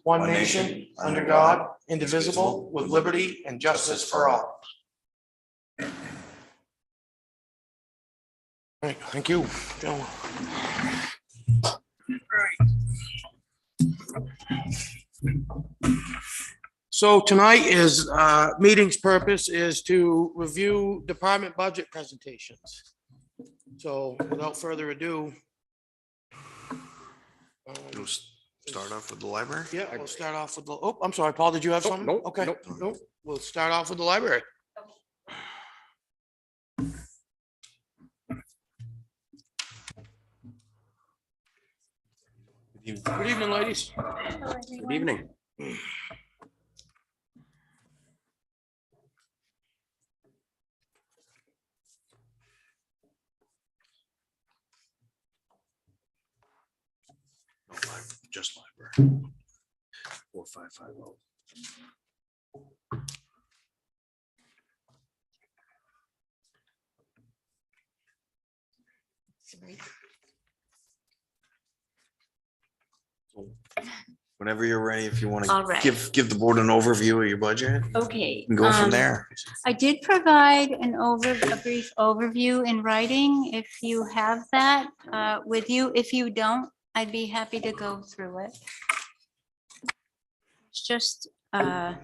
one nation, under God, indivisible, with liberty and justice for all. All right, thank you, Joe. So tonight is, meeting's purpose is to review department budget presentations. So without further ado. We'll start off with the library? Yeah, we'll start off with the, oh, I'm sorry, Paul, did you have something? nope, Okay, nope. nope. We'll start off with the library. Good evening, ladies. Good evening. Just library. 4550. Whenever you're ready, if you want to give the board an overview of your budget. Okay. And go from there. I did provide a brief overview in writing. If you have that with you, if you don't, I'd be happy to go through it. It's just a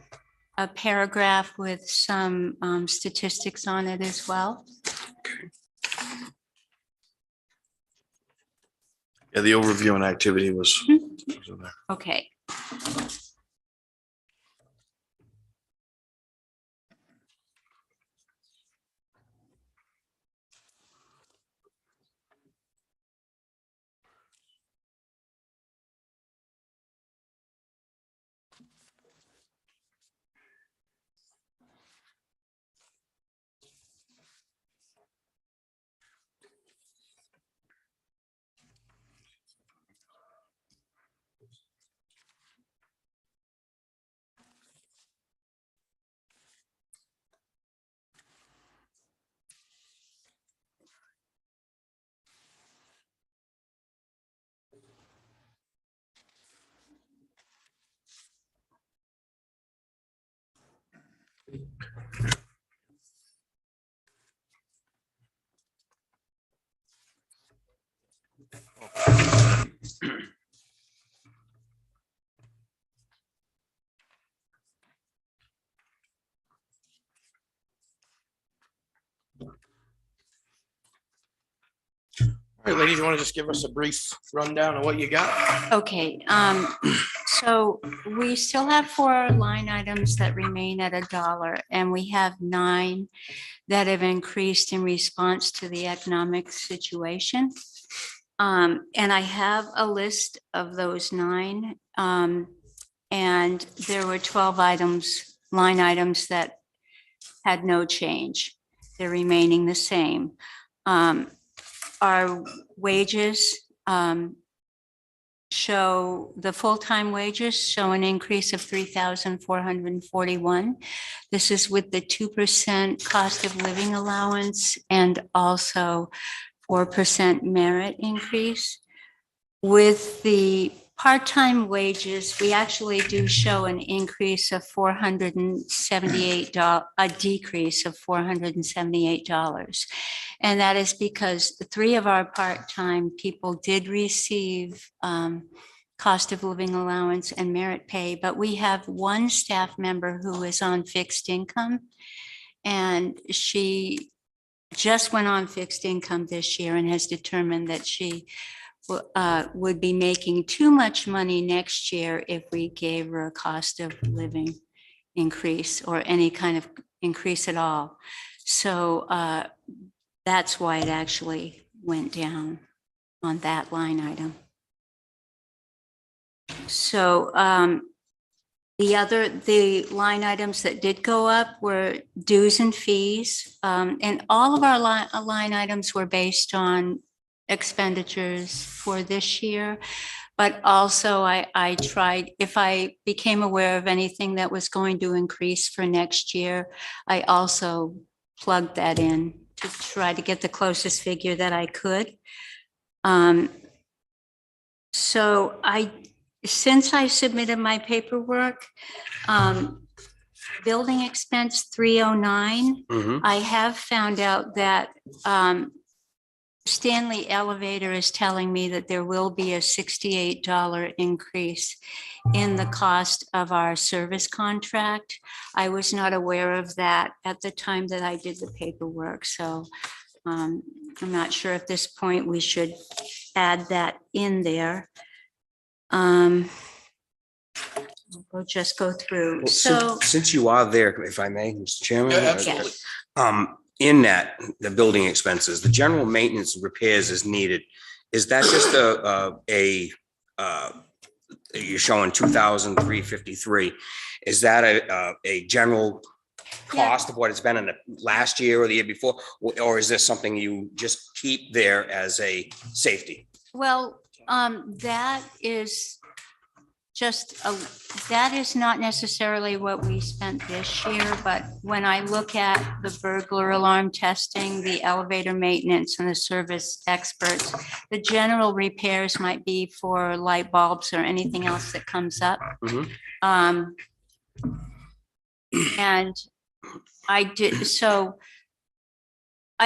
paragraph with some statistics on it as well. Yeah, the overview and activity was in there. Okay. All right, ladies, you want to just give us a brief rundown of what you got? Okay, so we still have 4 line items that remain at $1, and we have 9 that have increased in response to the economic situation. And I have a list of those 9, and there were 12 line items that had no change. They're remaining the same. Our wages show, the full-time wages show an increase of $3,441. This is with the 2% cost of living allowance and also 4% merit increase. With the part-time wages, we actually do show an increase of $478, a decrease of $478. And that is because 3 of our part-time people did receive cost of living allowance and merit pay, but we have 1 staff member who is on fixed income, and she just went on fixed income this year and has determined that she would be making too much money next year if we gave her a cost of living increase or any kind of increase at all. So that's why it actually went down on that line item. So the line items that did go up were dues and fees, and all of our line items were based on expenditures for this year. But also I tried, if I became aware of anything that was going to increase for next year, I also plugged that in to try to get the closest figure that I could. So since I submitted my paperwork, building expense 309, I have found out that Stanley Elevator is telling me that there will be a $68 increase in the cost of our service contract. I was not aware of that at the time that I did the paperwork, so I'm not sure at this point we should add that in there. We'll just go through. Well, So, since you are there, if I may, Mr. Chairman. Yeah, absolutely. In that, the building expenses, the general maintenance and repairs is needed. Is that just you're showing 2,353? Is that a general cost of what it's been in the last year or the year before? Or is this something you just keep there as a safety? well, that is that is not necessarily what we spent this year, but when I look at the burglar alarm testing, the elevator maintenance and the service experts, the general repairs might be for light bulbs or anything else that comes up. And I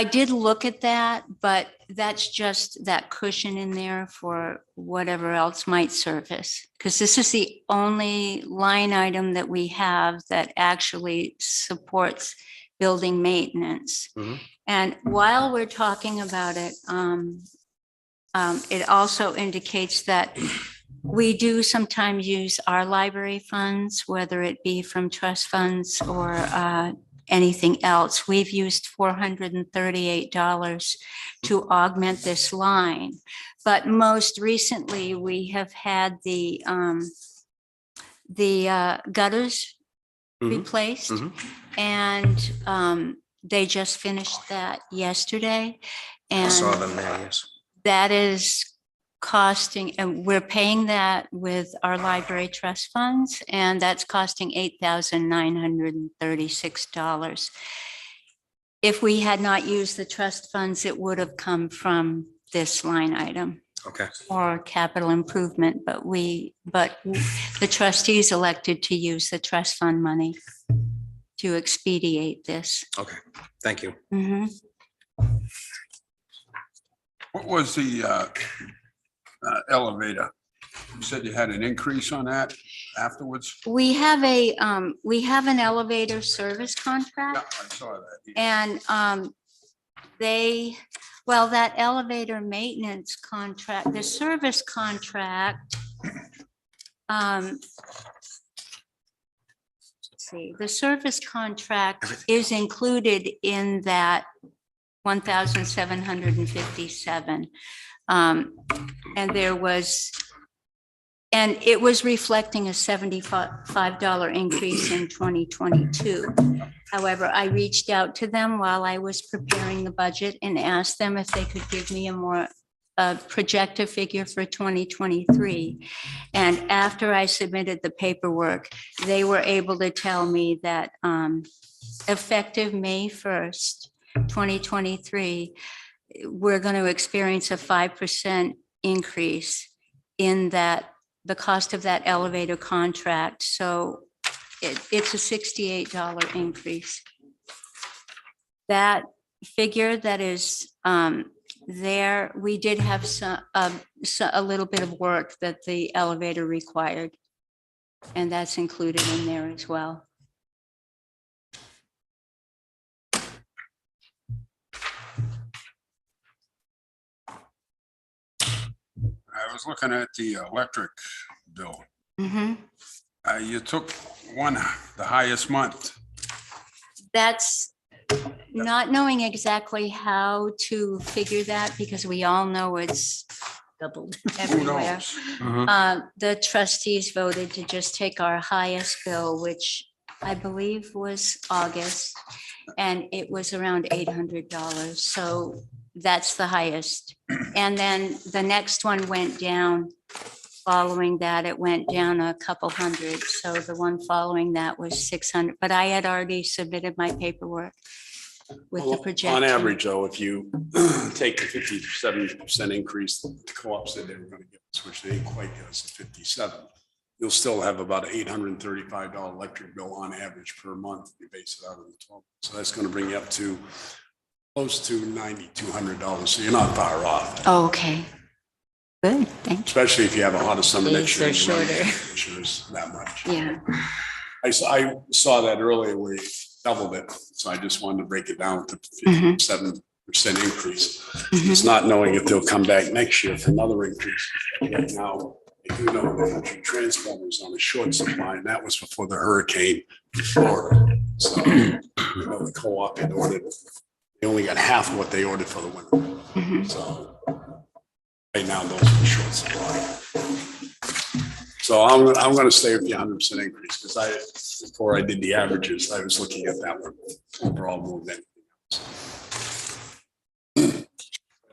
did look at that, but that's just that cushion in there for whatever else might surface. Because this is the only line item that we have that actually supports building maintenance. And while we're talking about it, it also indicates that we do sometimes use our library funds, whether it be from trust funds or anything else. We've used $438 to augment this line. But most recently, we have had the gutters replaced. And they just finished that yesterday. I And saw them there, yes. that is costing, and we're paying that with our library trust funds, and that's costing $8,936. If we had not used the trust funds, it would have come from this line item. Okay. Or capital improvement, but the trustees elected to use the trust fund money to expedite this. Okay, thank you. What was the elevator? You said you had an increase on that afterwards? We have an elevator service Yeah, contract, I saw that. and that elevator maintenance contract, the service contract, let's see, the service contract is included in that 1,757. And it was reflecting a $75 increase in 2022. However, I reached out to them while I was preparing the budget and asked them if they could give me a more projected figure for 2023. And after I submitted the paperwork, they were able to tell me that effective May 1st, 2023, we're going to experience a 5% increase in the cost of that elevator contract. So it's a $68 increase. That figure that is there, we did have a little bit of work that the elevator required, and that's included in there as well. I was looking at the electric bill. Mm-hmm. You took the highest month. That's not knowing exactly how to figure that, because we all know it's doubled Who everywhere. knows? The trustees voted to just take our highest bill, which I believe was August, and it was around $800. So that's the highest. And then the next one went down. Following that, it went down a couple hundred. So the one following that was 600, but I had already submitted my paperwork. with the Well, projection. on average, though, if you take the 57% increase, the co-op said they were gonna give us, which they didn't quite give us, 57. You'll still have about an $835 electric bill on average per month. You base it out of the 12. So that's gonna bring you up to close to $9,200. So you're not far off, Oh, okay. Good, thank you. especially if you have a hotter summer next year. Days are and the rain shorter. temperatures that much. Yeah, I saw that earlier where you doubled it, so I just wanted to break it down to Mhm. 57% increase. Mhm. It's not knowing if they'll come back next year for another increase. Right now, I do know the country transformers on a short supply, and that was before the hurricane in Florida. So, the co-op had ordered, they only got half of what they ordered for the winter. Mhm. So right now, those are the short supply. So I'm gonna stay with the 100% increase, because before I did the averages, I was looking at that one overall more than anything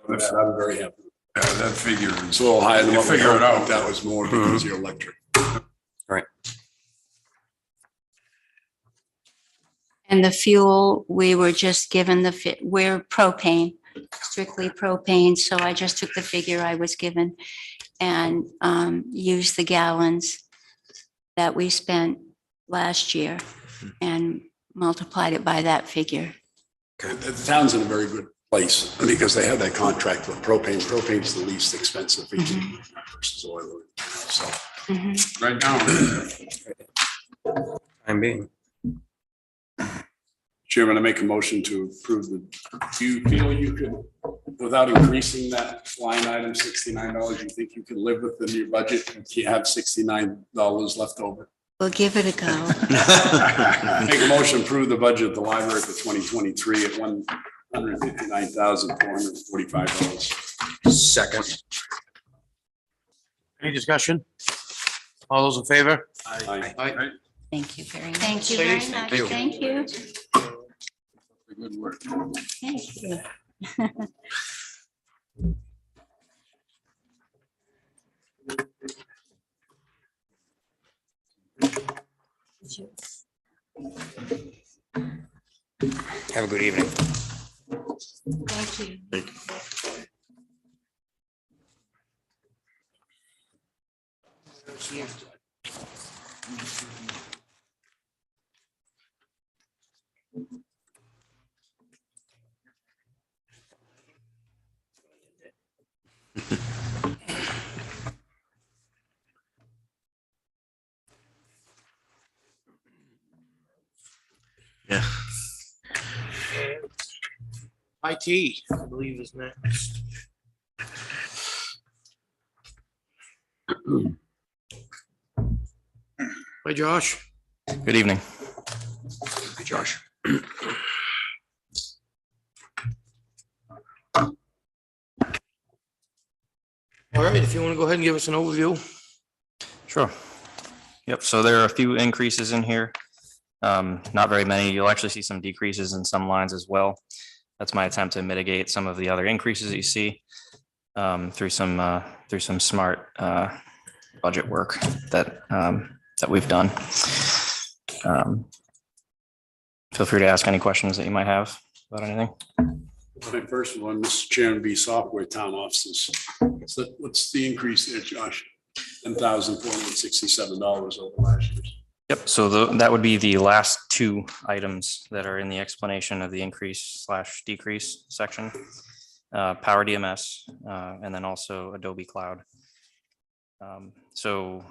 else. I'm very happy. Yeah, that figure. It's a little higher than You what we figure it hoped, out. but that was more because of your electric. and the fuel, we were just given we're propane, strictly propane, so I just took the figure I was given and used the gallons that we spent last year and multiplied it by that figure. The town's in a very good place because they have that contract with propane. Propane's the least expensive versus oil. So Mhm. right now, I'm being. Chairman, I make a motion to approve do you feel you could, without increasing that line item, $69, you think you can live within your budget if you have $69 left over? We'll give it a go. Make a motion to approve the budget of the library for 2023 at $159,445. Second. Any discussion? All those in favor? Aye. Aye. Thank you very much. Thank you very much. you. Thank you. Good work. Thank you. Have a good evening. Thank you. Yeah. IT, I believe is next. Hi, Josh. Good evening. Hey, Josh. All right, if you want to go ahead and give us an overview. Sure. Yep, so there are a few increases in here. Not very many. You'll actually see some decreases in some lines as well. That's my attempt to mitigate some of the other increases that you see through some smart budget work that we've done. Feel free to ask any questions that you might have about anything. My first one, Mr. Chairman, be software town offices. So what's the increase there, Josh? $10,467 over last year. Yep, so that would be the last two items that are in the explanation of the increase / decrease section. Power DMS, and then also Adobe Cloud. So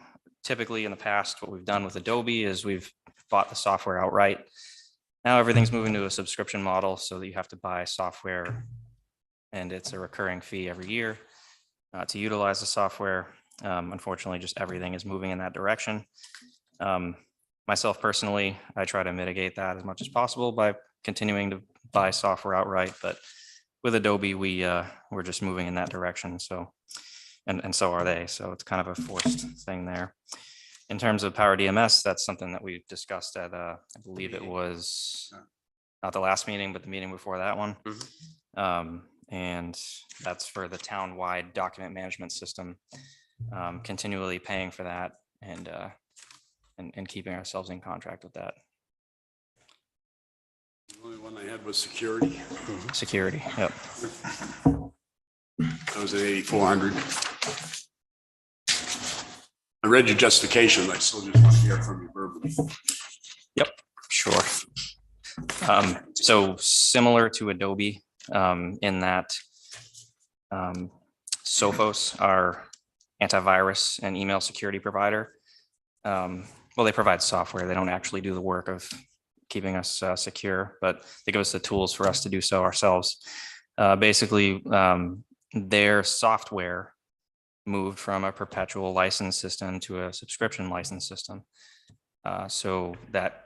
typically in the past, what we've done with Adobe is we've bought the software outright. Now everything's moving to a subscription model so that you have to buy software and it's a recurring fee every year to utilize the software. Unfortunately, just everything is moving in that direction. Myself personally, I try to mitigate that as much as possible by continuing to buy software outright, but with Adobe, we're just moving in that direction. So, and so are they. So it's kind of a forced thing there. In terms of Power DMS, that's something that we discussed at, I believe it was not the last meeting, but the meeting before that one. And that's for the town-wide document management system, continually paying for that and keeping ourselves in contract with that. Only one I had was security. security. Yep. That was at 8,400. I read your justification. I still just want to hear from you verbally. Sure. So similar to Adobe, in that Sophos, our antivirus and email security provider, well, they provide software. They don't actually do the work of keeping us secure, but they give us the tools for us to do so ourselves. Basically, their software moved from a perpetual license system to a subscription license system. So that,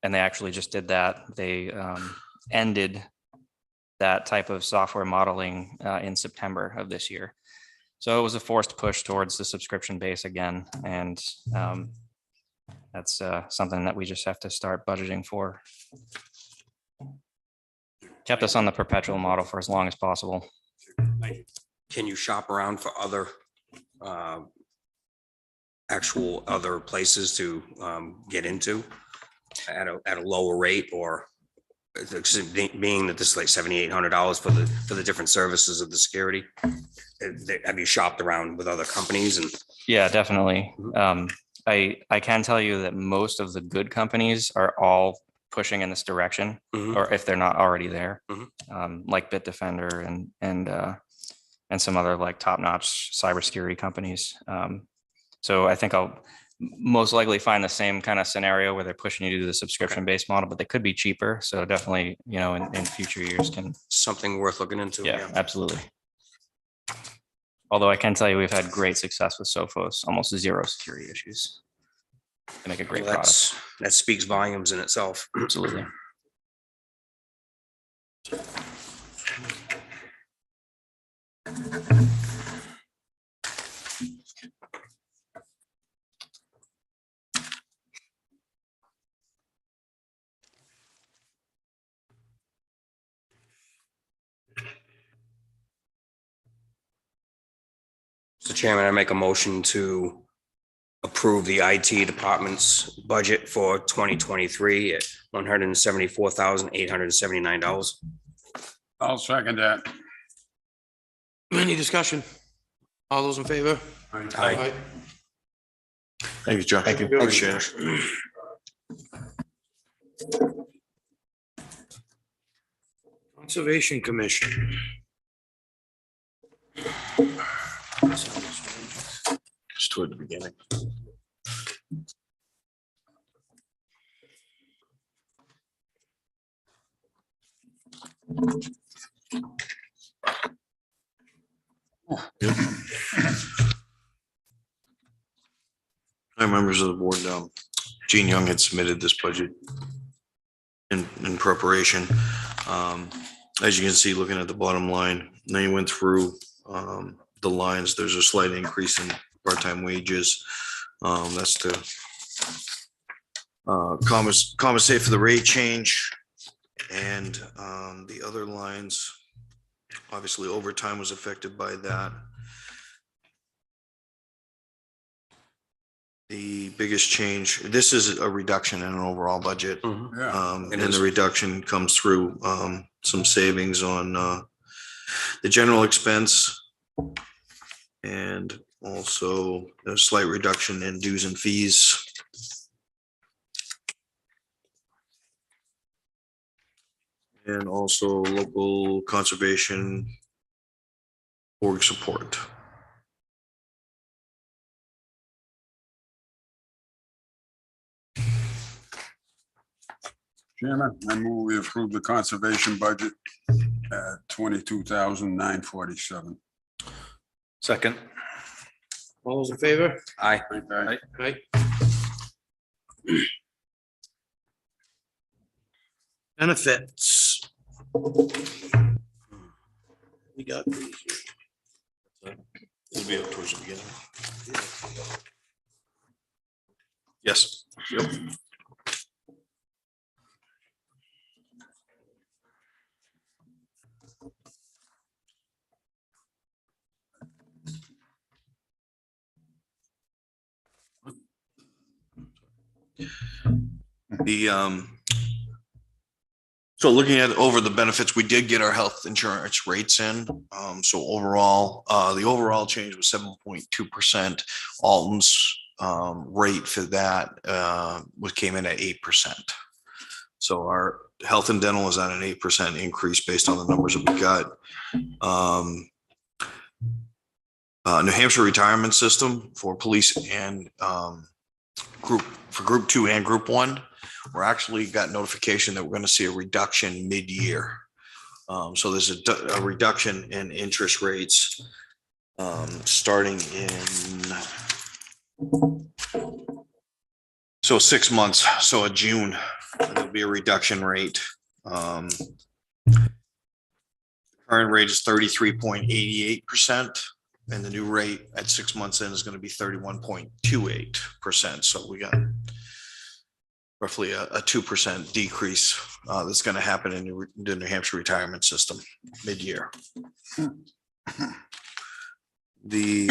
and they actually just did that. They ended that type of software modeling in September of this year. So it was a forced push towards the subscription base again. And that's something that we just have to start budgeting for. Kept us on the perpetual model for as long as possible. Can you shop around for other actual other places to get into at a lower rate, or being that this is like $7,800 for the different services of the security? Have you shopped around with other companies? And Yeah, definitely. I can tell you that most of the good companies are all pushing in this direction, or if they're not already there, like Bitdefender and some other like top-notch cybersecurity companies. So I think I'll most likely find the same kind of scenario where they're pushing you to do the subscription-based model, but they could be cheaper. So definitely, you know, in future years can. something worth looking into. Yeah, absolutely. Although I can tell you, we've had great success with Sophos, almost zero security issues. They make a great Well, product. that speaks volumes in itself. Absolutely. Mr. Chairman, I make a motion to approve the IT department's budget for 2023 at $174,879. I'll second that. Any discussion? All those in favor? Aye. Thank you, John. Thank you. Appreciate it. Conservation Commission. Just toward the beginning. Hi, members of the board. Gene Young had submitted this budget in preparation. As you can see, looking at the bottom line, then he went through the lines. There's a slight increase in part-time wages. That's to compensate for the rate change. And the other lines, obviously overtime was affected by that. The biggest change, this is a reduction in an overall budget. Yeah. And the reduction comes through some savings on the general expense, and also a slight reduction in dues and fees. And also local conservation org support. Chairman, I move we approve the conservation budget at 22,947. Second. All those in favor? Aye. Okay. Right. Benefits. We got these here. It'll be up towards the beginning. Yes. Yep. The So looking at over the benefits, we did get our health insurance rates in. So overall, the overall change was 7.2%. Alton's rate for that came in at 8%. So our health and dental is at an 8% increase based on the numbers that we got. New Hampshire retirement system for police and group 2 and group 1. We're actually got notification that we're going to see a reduction mid-year. So there's a reduction in interest rates starting in 6 months. So in June, there'll be a reduction rate. Current rate is 33.88%. And the new rate at 6 months in is going to be 31.28%. So we got roughly a 2% decrease that's going to happen in the New Hampshire retirement system mid-year. There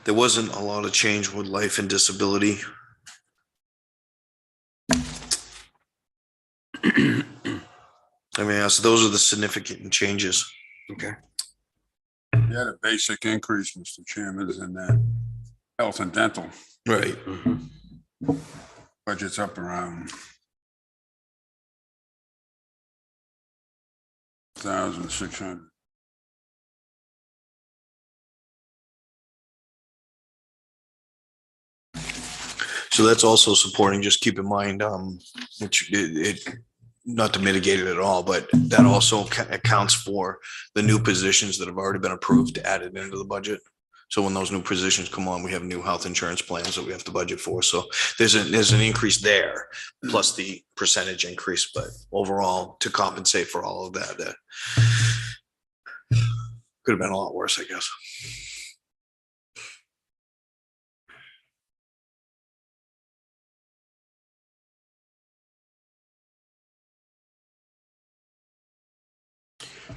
wasn't a lot of change with life and disability. I mean, so those are the significant changes. Okay. You had a basic increase, Mr. Chairman, in that health and dental Right. budget's up around 1,600. So that's also supporting, just keep in mind, which not to mitigate it at all, but that also accounts for the new positions that have already been approved, added into the budget. So when those new positions come on, we have new health insurance plans that we have to budget for. So there's an increase there, plus the percentage increase, but overall to compensate for all of that, could have been a lot worse, I guess.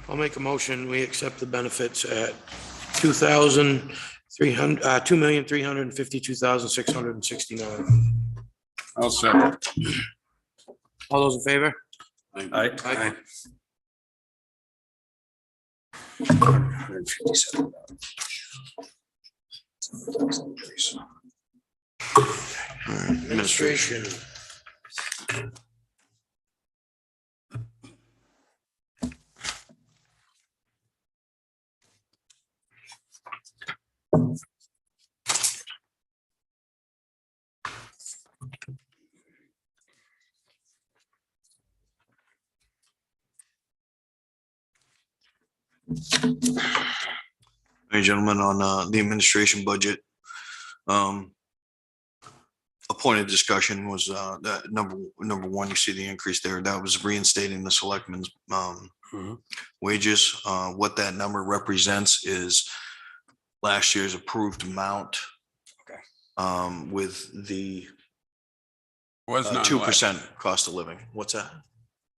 I'll make a motion. We accept the benefits at $2,352,669. I'll second. All those in favor? Aye. Aye. $157. Administration. Hey, gentlemen, on the administration budget, a point of discussion was that number one, you see the increase there. That was reinstating the selectmen's wages. What that number represents is last year's approved amount. Okay. With the Was none 2% cost of living. What's that?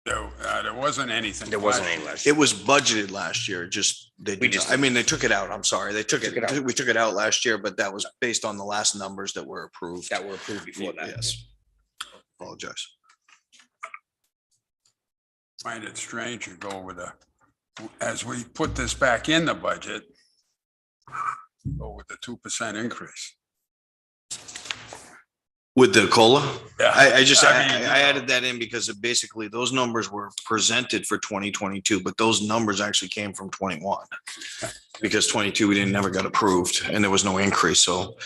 there wasn't anything. There wasn't any last. It was budgeted last year, just, they took it out. I'm sorry. We took it out last year, but that was based on the last numbers that were approved. That were approved before that. Yes. Apologize. Find it strange to go with as we put this back in the budget, go with the 2% increase. With the COLA? Yeah. I mean, added that in because of basically those numbers were presented for 2022, but those numbers actually came from 21. Because 22, we never got approved and there was no increase. So,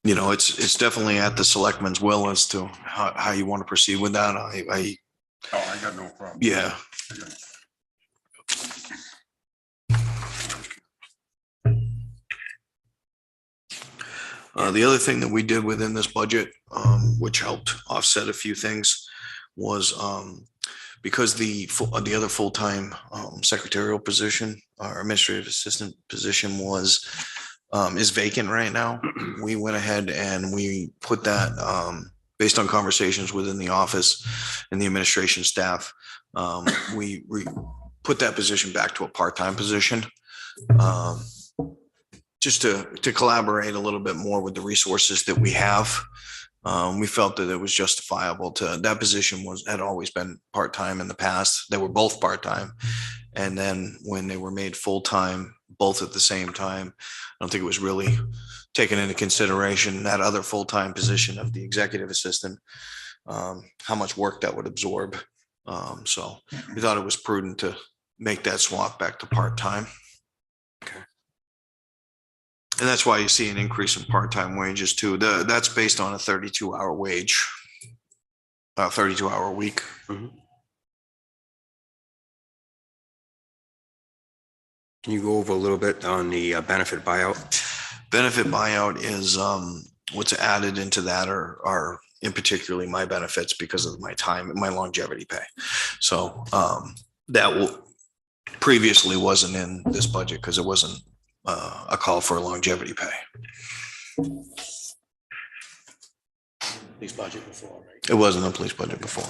it's definitely at the selectmen's will as to how you want to proceed with that. I got no problem. Yeah. The other thing that we did within this budget, which helped offset a few things, was because the other full-time secretarial position, our administrative assistant position is vacant right now. We went ahead and we put that based on conversations within the office and the administration staff. We put that position back to a part-time position. Just to collaborate a little bit more with the resources that we have We felt that it was justifiable that position had always been part-time in the past. They were both part-time. And then when they were made full-time, both at the same time, I don't think it was really taken into consideration that other full-time position of the executive assistant, how much work that would absorb. So we thought it was prudent to make that swap back to part-time. Okay. And that's why you see an increase in part-time wages too. That's based on a 32-hour wage, 32-hour week. Mhm. Can you go over a little bit on the benefit buyout? Benefit buyout is what's added into that are in particularly my benefits because of my time and my longevity pay. So that previously wasn't in this budget because it wasn't a call for longevity pay. Police budget before, right? It wasn't a police budget before.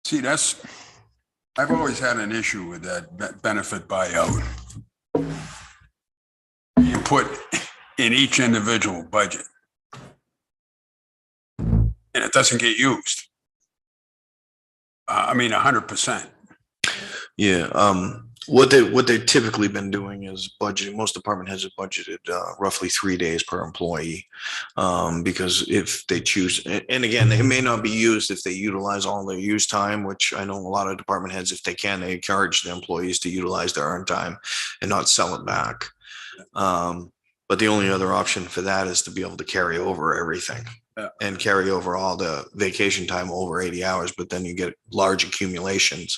See, I've always had an issue with that benefit buyout. You put in each individual budget. And it doesn't get used. I mean, 100%. Yeah. What they've typically been doing is budgeting. Most department heads have budgeted roughly 3 days per employee, because if they choose, and again, it may not be used if they utilize all their use time, which I know a lot of department heads, if they can, they encourage the employees to utilize their earned time and not sell it back. But the only other option for that is to be able to carry over everything. Yeah. And carry over all the vacation time over 80 hours, but then you get large accumulations.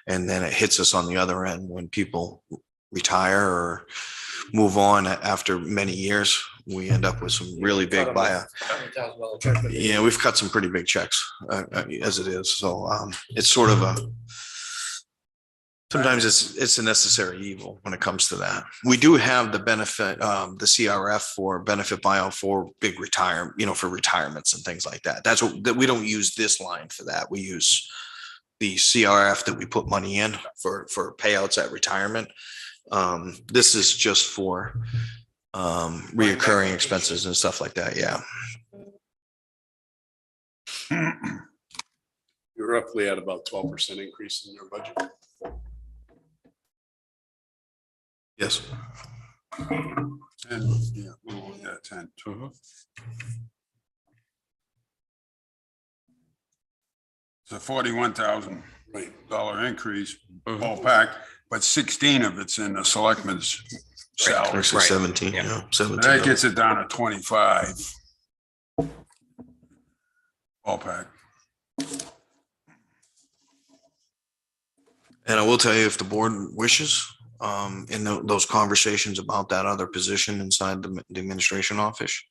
And then it hits us on the other end when people retire or move on after many years. We end up with some really big buyout. $100,000 check. Yeah, we've cut some pretty big checks as it is. So it's sort of sometimes it's a necessary evil when it comes to that. We do have the benefit, the CRF for benefit buyout for big retirement, for retirements and things like that. That's that we don't use this line for that. We use the CRF that we put money in for payouts at retirement. This is just for reoccurring expenses and stuff like that. Yeah. You're roughly at about 12% increase in your budget. Yes. 10, yeah, well, yeah, 10. It's a $41,000 increase, ballpark, but 16 of it's in the selectmen's salary. Actually, 17. Yeah. Yeah, 17. That gets it down to 25. Ballpark. And I will tell you, if the board wishes, in those conversations about that other position inside the administration office,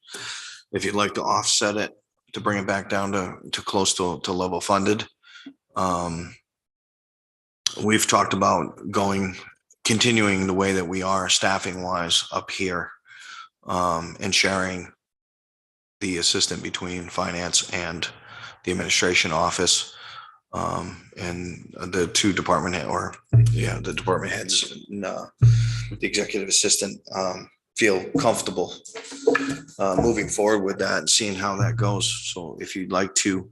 if you'd like to offset it to bring it back down to close to level funded, we've talked about continuing the way that we are staffing wise up here, and sharing the assistant between finance and the administration office. And the two department the department heads and the executive assistant feel comfortable moving forward with that and seeing how that goes. So if you'd like to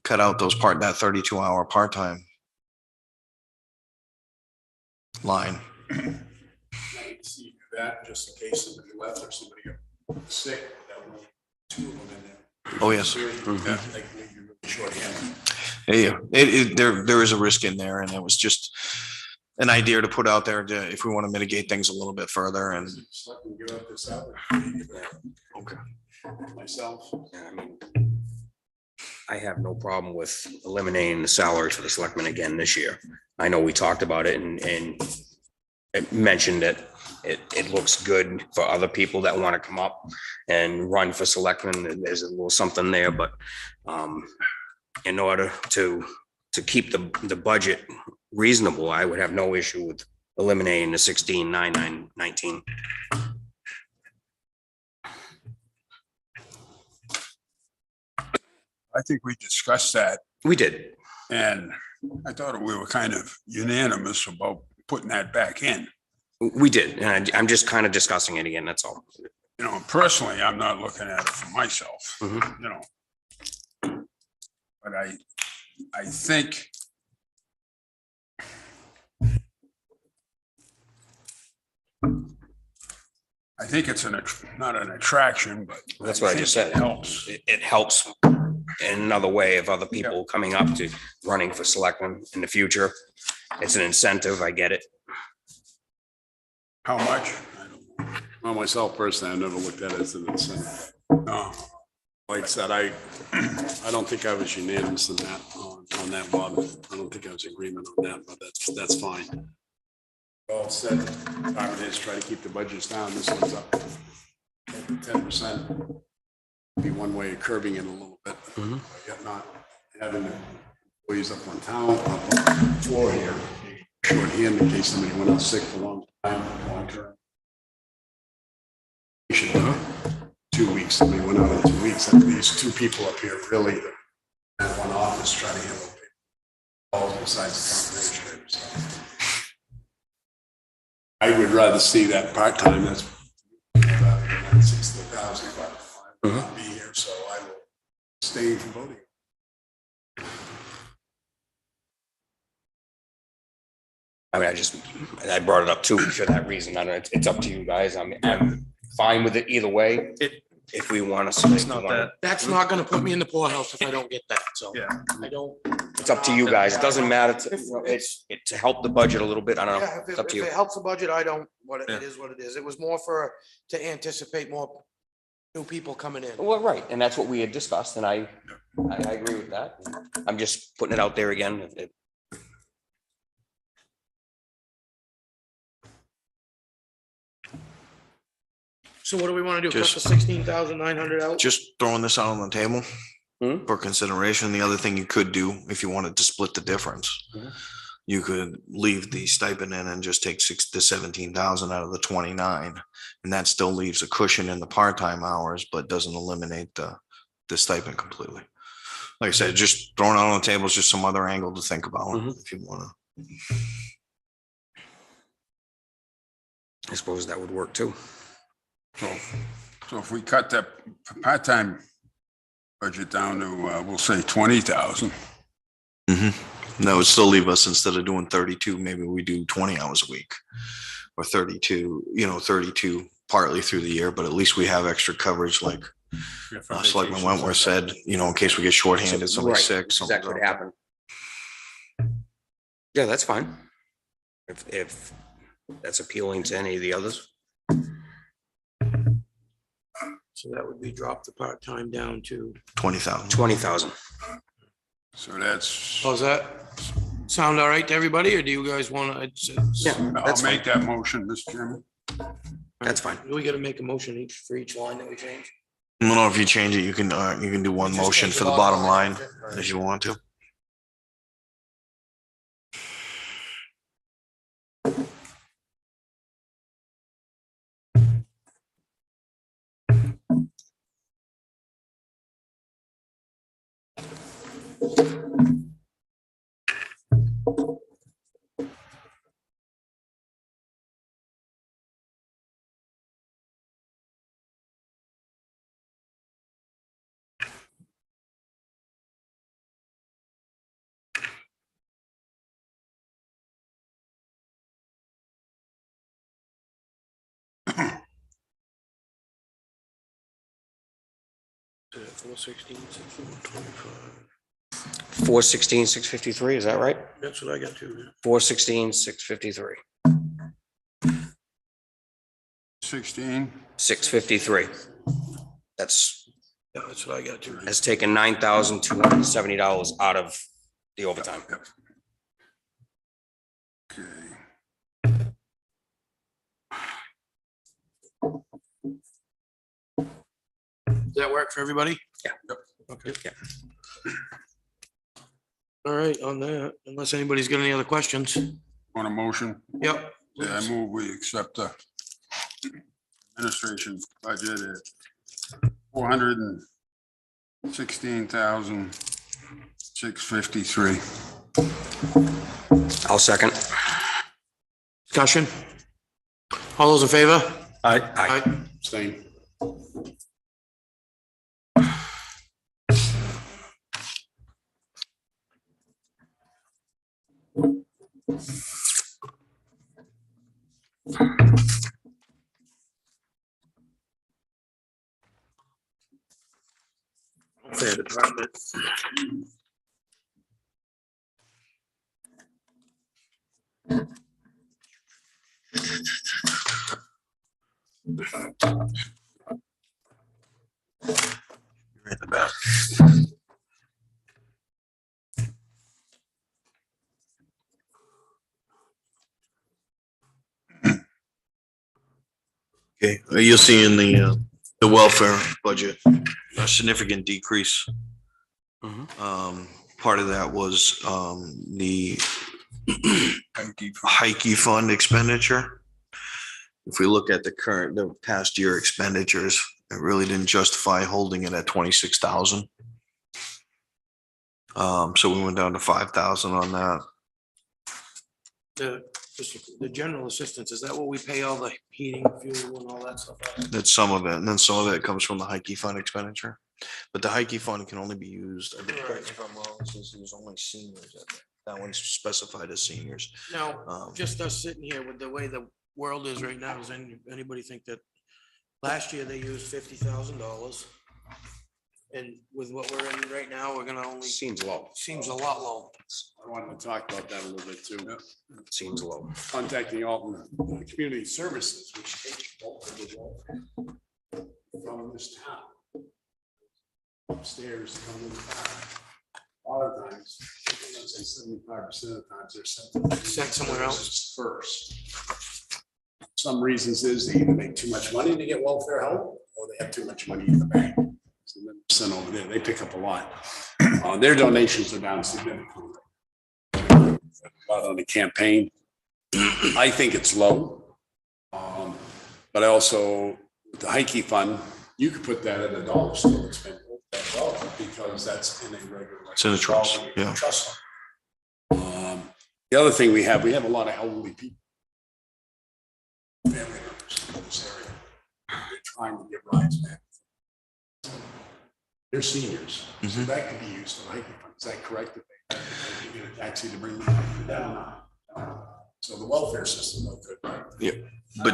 cut out that 32-hour part-time line. See that just in case somebody left or somebody got sick, that one, 2 of them in there. Oh, yes. Yeah, they can make you really short-handed. Yeah, there is a risk in there, and it was just an idea to put out there if we want to mitigate things a little bit further. And Selectmen give up this out. okay, Myself. I mean, I have no problem with eliminating the salary for the selectmen again this year. I know we talked about it and it mentioned that it looks good for other people that want to come up and run for selectmen. And there's a little something there, but in order to keep the budget reasonable, I would have no issue with eliminating the 16,919. I think we discussed that, We did. and I thought we were kind of unanimous about putting that back in. We did, and I'm just kind of discussing it again, that's all. You know, personally, I'm not looking at it for myself, Mhm. you know. But I think it's not an attraction, but. That's what I just said. It helps. It helps in another way of other people coming up to running for selectmen in the future. It's an incentive, I get it. How much? I don't know. Well, myself personally, I never looked at it as an incentive. Like I said, I don't think I was unanimous on that, Bob. I don't think I was in agreement on that, but that's fine. All said, department is try to keep the budgets down. This one's up 10%. Be one way of curbing it a little bit, but yet not having the employees up on town, up on the floor here, shorthand in case somebody went out sick for a long time, long term. 2 weeks, somebody went out in 2 weeks, and these two people up here really, at one office trying to handle all besides the combination. So I would rather see that part-time, that's 60,000, but I will not be here, so I will stay from voting. I mean, I brought it up too for that reason. I don't know, it's up to you guys. I'm fine with it either way. If we want to. It's not that. That's not gonna put me in the poorhouse if I don't get that, so. Yeah. I don't. It's up to you guys. It doesn't matter it's to help the budget a little bit. I don't know. Yeah, It's up to if you. it helps the budget, I don't, it Yeah. is what it is. It was more to anticipate more new people coming in. Well, right, and that's what we had discussed, and I agree with that. I'm just putting it out there again. So what do we wanna do? Cut Just- the 16,900 out? Just throwing this out on the table Hmm? for consideration. The other thing you could do, if you wanted to split the difference, Mhm. you could leave the stipend in and just take 6 to 17,000 out of the 29. And that still leaves a cushion in the part-time hours, but doesn't eliminate the stipend completely. Like I said, just throwing it out on the table is just some other angle to think about Mhm. if you wanna. I suppose that would work too. So if we cut that part-time budget down to, we'll say 20,000. That would still leave us, instead of doing 32, maybe we do 20 hours a week. Or 32, 32 partly through the year, but at least we have extra coverage, like Selectman Wentworth said, in case we get shorthanded, somebody's Right, sick. That something's could up. happen. Yeah, that's fine. If that's appealing to any of the others. So that would be drop the part-time down to, 20,000. 20,000. So that's, does that sound all right to everybody, or do you guys wanna? Yeah, I'll that's fine. make that motion, Mr. Chairman. That's fine. We gotta make a motion for each line that we change. I don't know if you change it, you can do one Just motion take for the bottom line if you want to. Four 16,625. 416, 653, is that right? That's what I got too. 416, 653. 16, 653. That's Yeah, that's what I got too. has taken $9,270 out of the overtime. okay. Does that work for everybody? Yeah. Okay. Yeah. All right, on that, unless anybody's got any other questions. Want a motion? Yep. Yeah, I move we accept the administration budget at 416,653. I'll second. Discussion? All those in favor? Aye. Same. Fair department. You're in the back. Okay, you'll see in the welfare budget, a significant decrease. Part of that was, the Heike fund expenditure. If we look at the past year expenditures, it really didn't justify holding it at 26,000. So we went down to 5,000 on that. The general assistance, is that what we pay all the heating, fuel and all that stuff? That's some of it, and then some of it comes from the Heike fund expenditure. But the Heike fund can only be used, I think, correct me if I'm wrong, it says there's only seniors. That one's specified as seniors. Now, just us sitting here with the way the world is right now, does anybody think that last year they used $50,000? And with what we're in right now, we're gonna only, Seems low. seems a lot low. I wanted to talk about that a little bit too. Seems low. Contacting Alton Community Services, which takes bulk of the water from this town upstairs to come in the town. A lot of times, I say 75% of the times they're Sent somewhere else. first. Some reasons is they either make too much money to get welfare help, or they have too much money in the bank. So then sent over there, they pick up a lot. Their donations are down significantly. About on the campaign. I think it's low. But I also, the Heike fund, you could put that at $1 still and spend that dollar because that's in a regular. It's in a trust, yeah. Trust fund. The other thing we have a lot of elderly people. Family members in this area. They're trying to get rides back. They're seniors, so that could be used for Heike fund. Is that correct? If they get a taxi to bring them down. So the welfare system look good, right? Yeah, but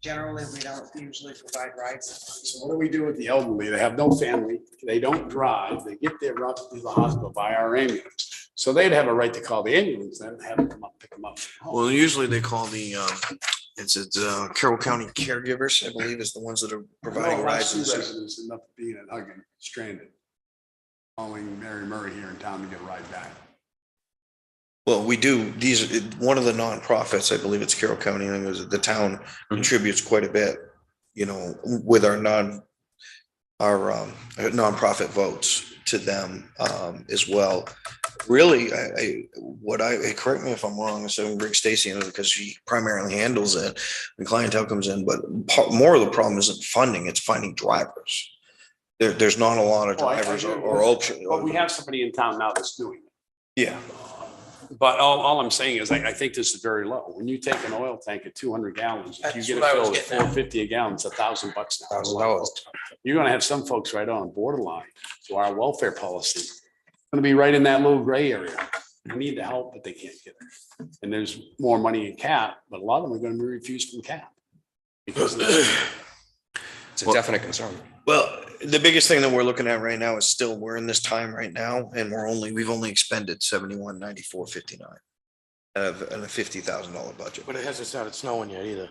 Generally, we don't usually provide rides. So what do we do with the elderly? They have no family, they don't drive, they get there up to the hospital by our ambulance. So they'd have a right to call the ambulance, then have them come up, pick them up. well, usually they call the it's Carroll County caregivers, I believe, is the ones that are providing rides. Two residents end up being at Huggin stranded. Calling Mary Murray here in town to get a ride back. Well, we do, one of the nonprofits, I believe it's Carroll County, and the town contributes quite a bit, with our nonprofit votes to them as well. Really, correct me if I'm wrong, so Rick Stacy, because she primarily handles it, the clientele comes in, but more of the problem isn't funding, it's finding drivers. There's not a lot of drivers or options. But we have somebody in town now that's doing it. Yeah. But all I'm saying is I think this is very low. When you take an oil tank at 200 gallons, if you That's get what I it was filled at getting at. $4.50 a gallon, it's $1,000 now. $1,000. You're gonna have some folks right on borderline. So our welfare policy is gonna be right in that little gray area. They need the help, but they can't get it. And there's more money in CAP, but a lot of them are gonna be refused from CAP. Because of that. It's a definite concern. Well, the biggest thing that we're looking at right now is still, we're in this time right now, and we've only expended 71,94.59 out of a $50,000 budget. But it hasn't started snowing yet either.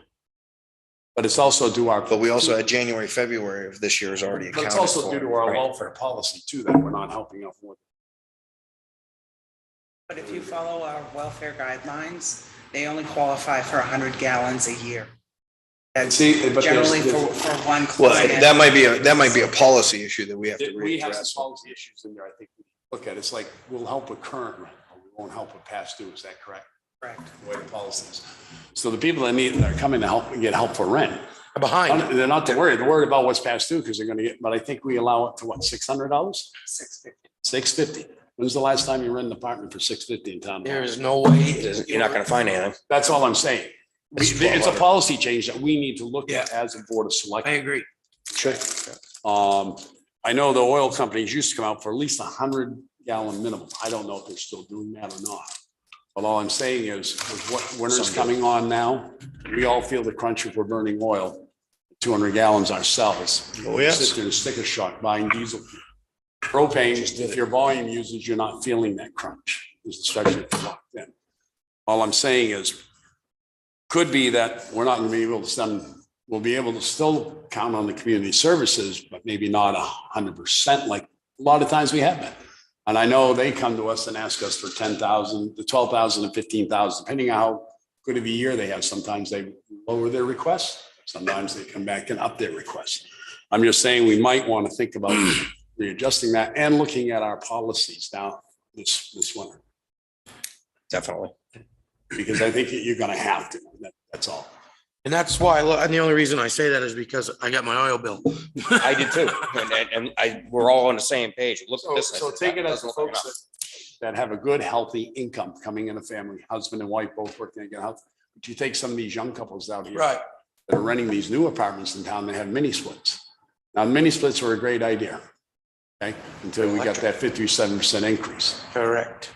But it's also due our. But we also had January, February of this year is already But accounted it's also due for. to our Right. welfare policy too, that we're not helping out more. But if you follow our welfare guidelines, they only qualify for 100 gallons a year. That's See, but generally there's- for one Well, client. that might be a policy issue that we have to We have some readdress. policy issues in there, I think. Look at, it's like, we'll help with current rent, but we won't help with past due, is that correct? Correct. The way the policy is. So the people that are coming to help, get help for rent, Behind. they're not worried, they're worried about what's past due, because they're gonna get, but I think we allow it to what, $600? $650. $650. When's the last time you rented an apartment for $650 in town? There is no way. You're not gonna find anything. That's all I'm saying. It's a policy change that we need to look at as a board of I selectmen. agree. I know the oil companies used to come out for at least 100-gallon minimum. I don't know if they're still doing that or not. But all I'm saying is, with what winter's coming on now, we all feel the crunch if we're burning oil, 200 gallons ourselves. Oh, yes. Sit there and sticker shock buying diesel. Propane, if your volume uses, you're not feeling that crunch, especially if you're locked in. All I'm saying is, could be that we're not gonna be able to send, we'll be able to still count on the community services, but maybe not 100% like a lot of times we have been. And I know they come to us and ask us for 10,000, the 12,000 and 15,000, depending on how good of a year they have. Sometimes they lower their requests. Sometimes they come back and up their request. I'm just saying we might want to think about readjusting that and looking at our policies now this winter, Definitely. because I think you're going to have to. That's all. And that's why, and the only reason I say that is because I got my oil bill. I did too. We're all on the same page. Look at this. So take it as the folks that have a good, healthy income coming in a family, husband and wife both working to get health. But you take some of these young couples out here. Right. That are renting these new apartments in town, they have mini splits. Now, mini splits were a great idea. Okay, until we got that 57% increase. Correct.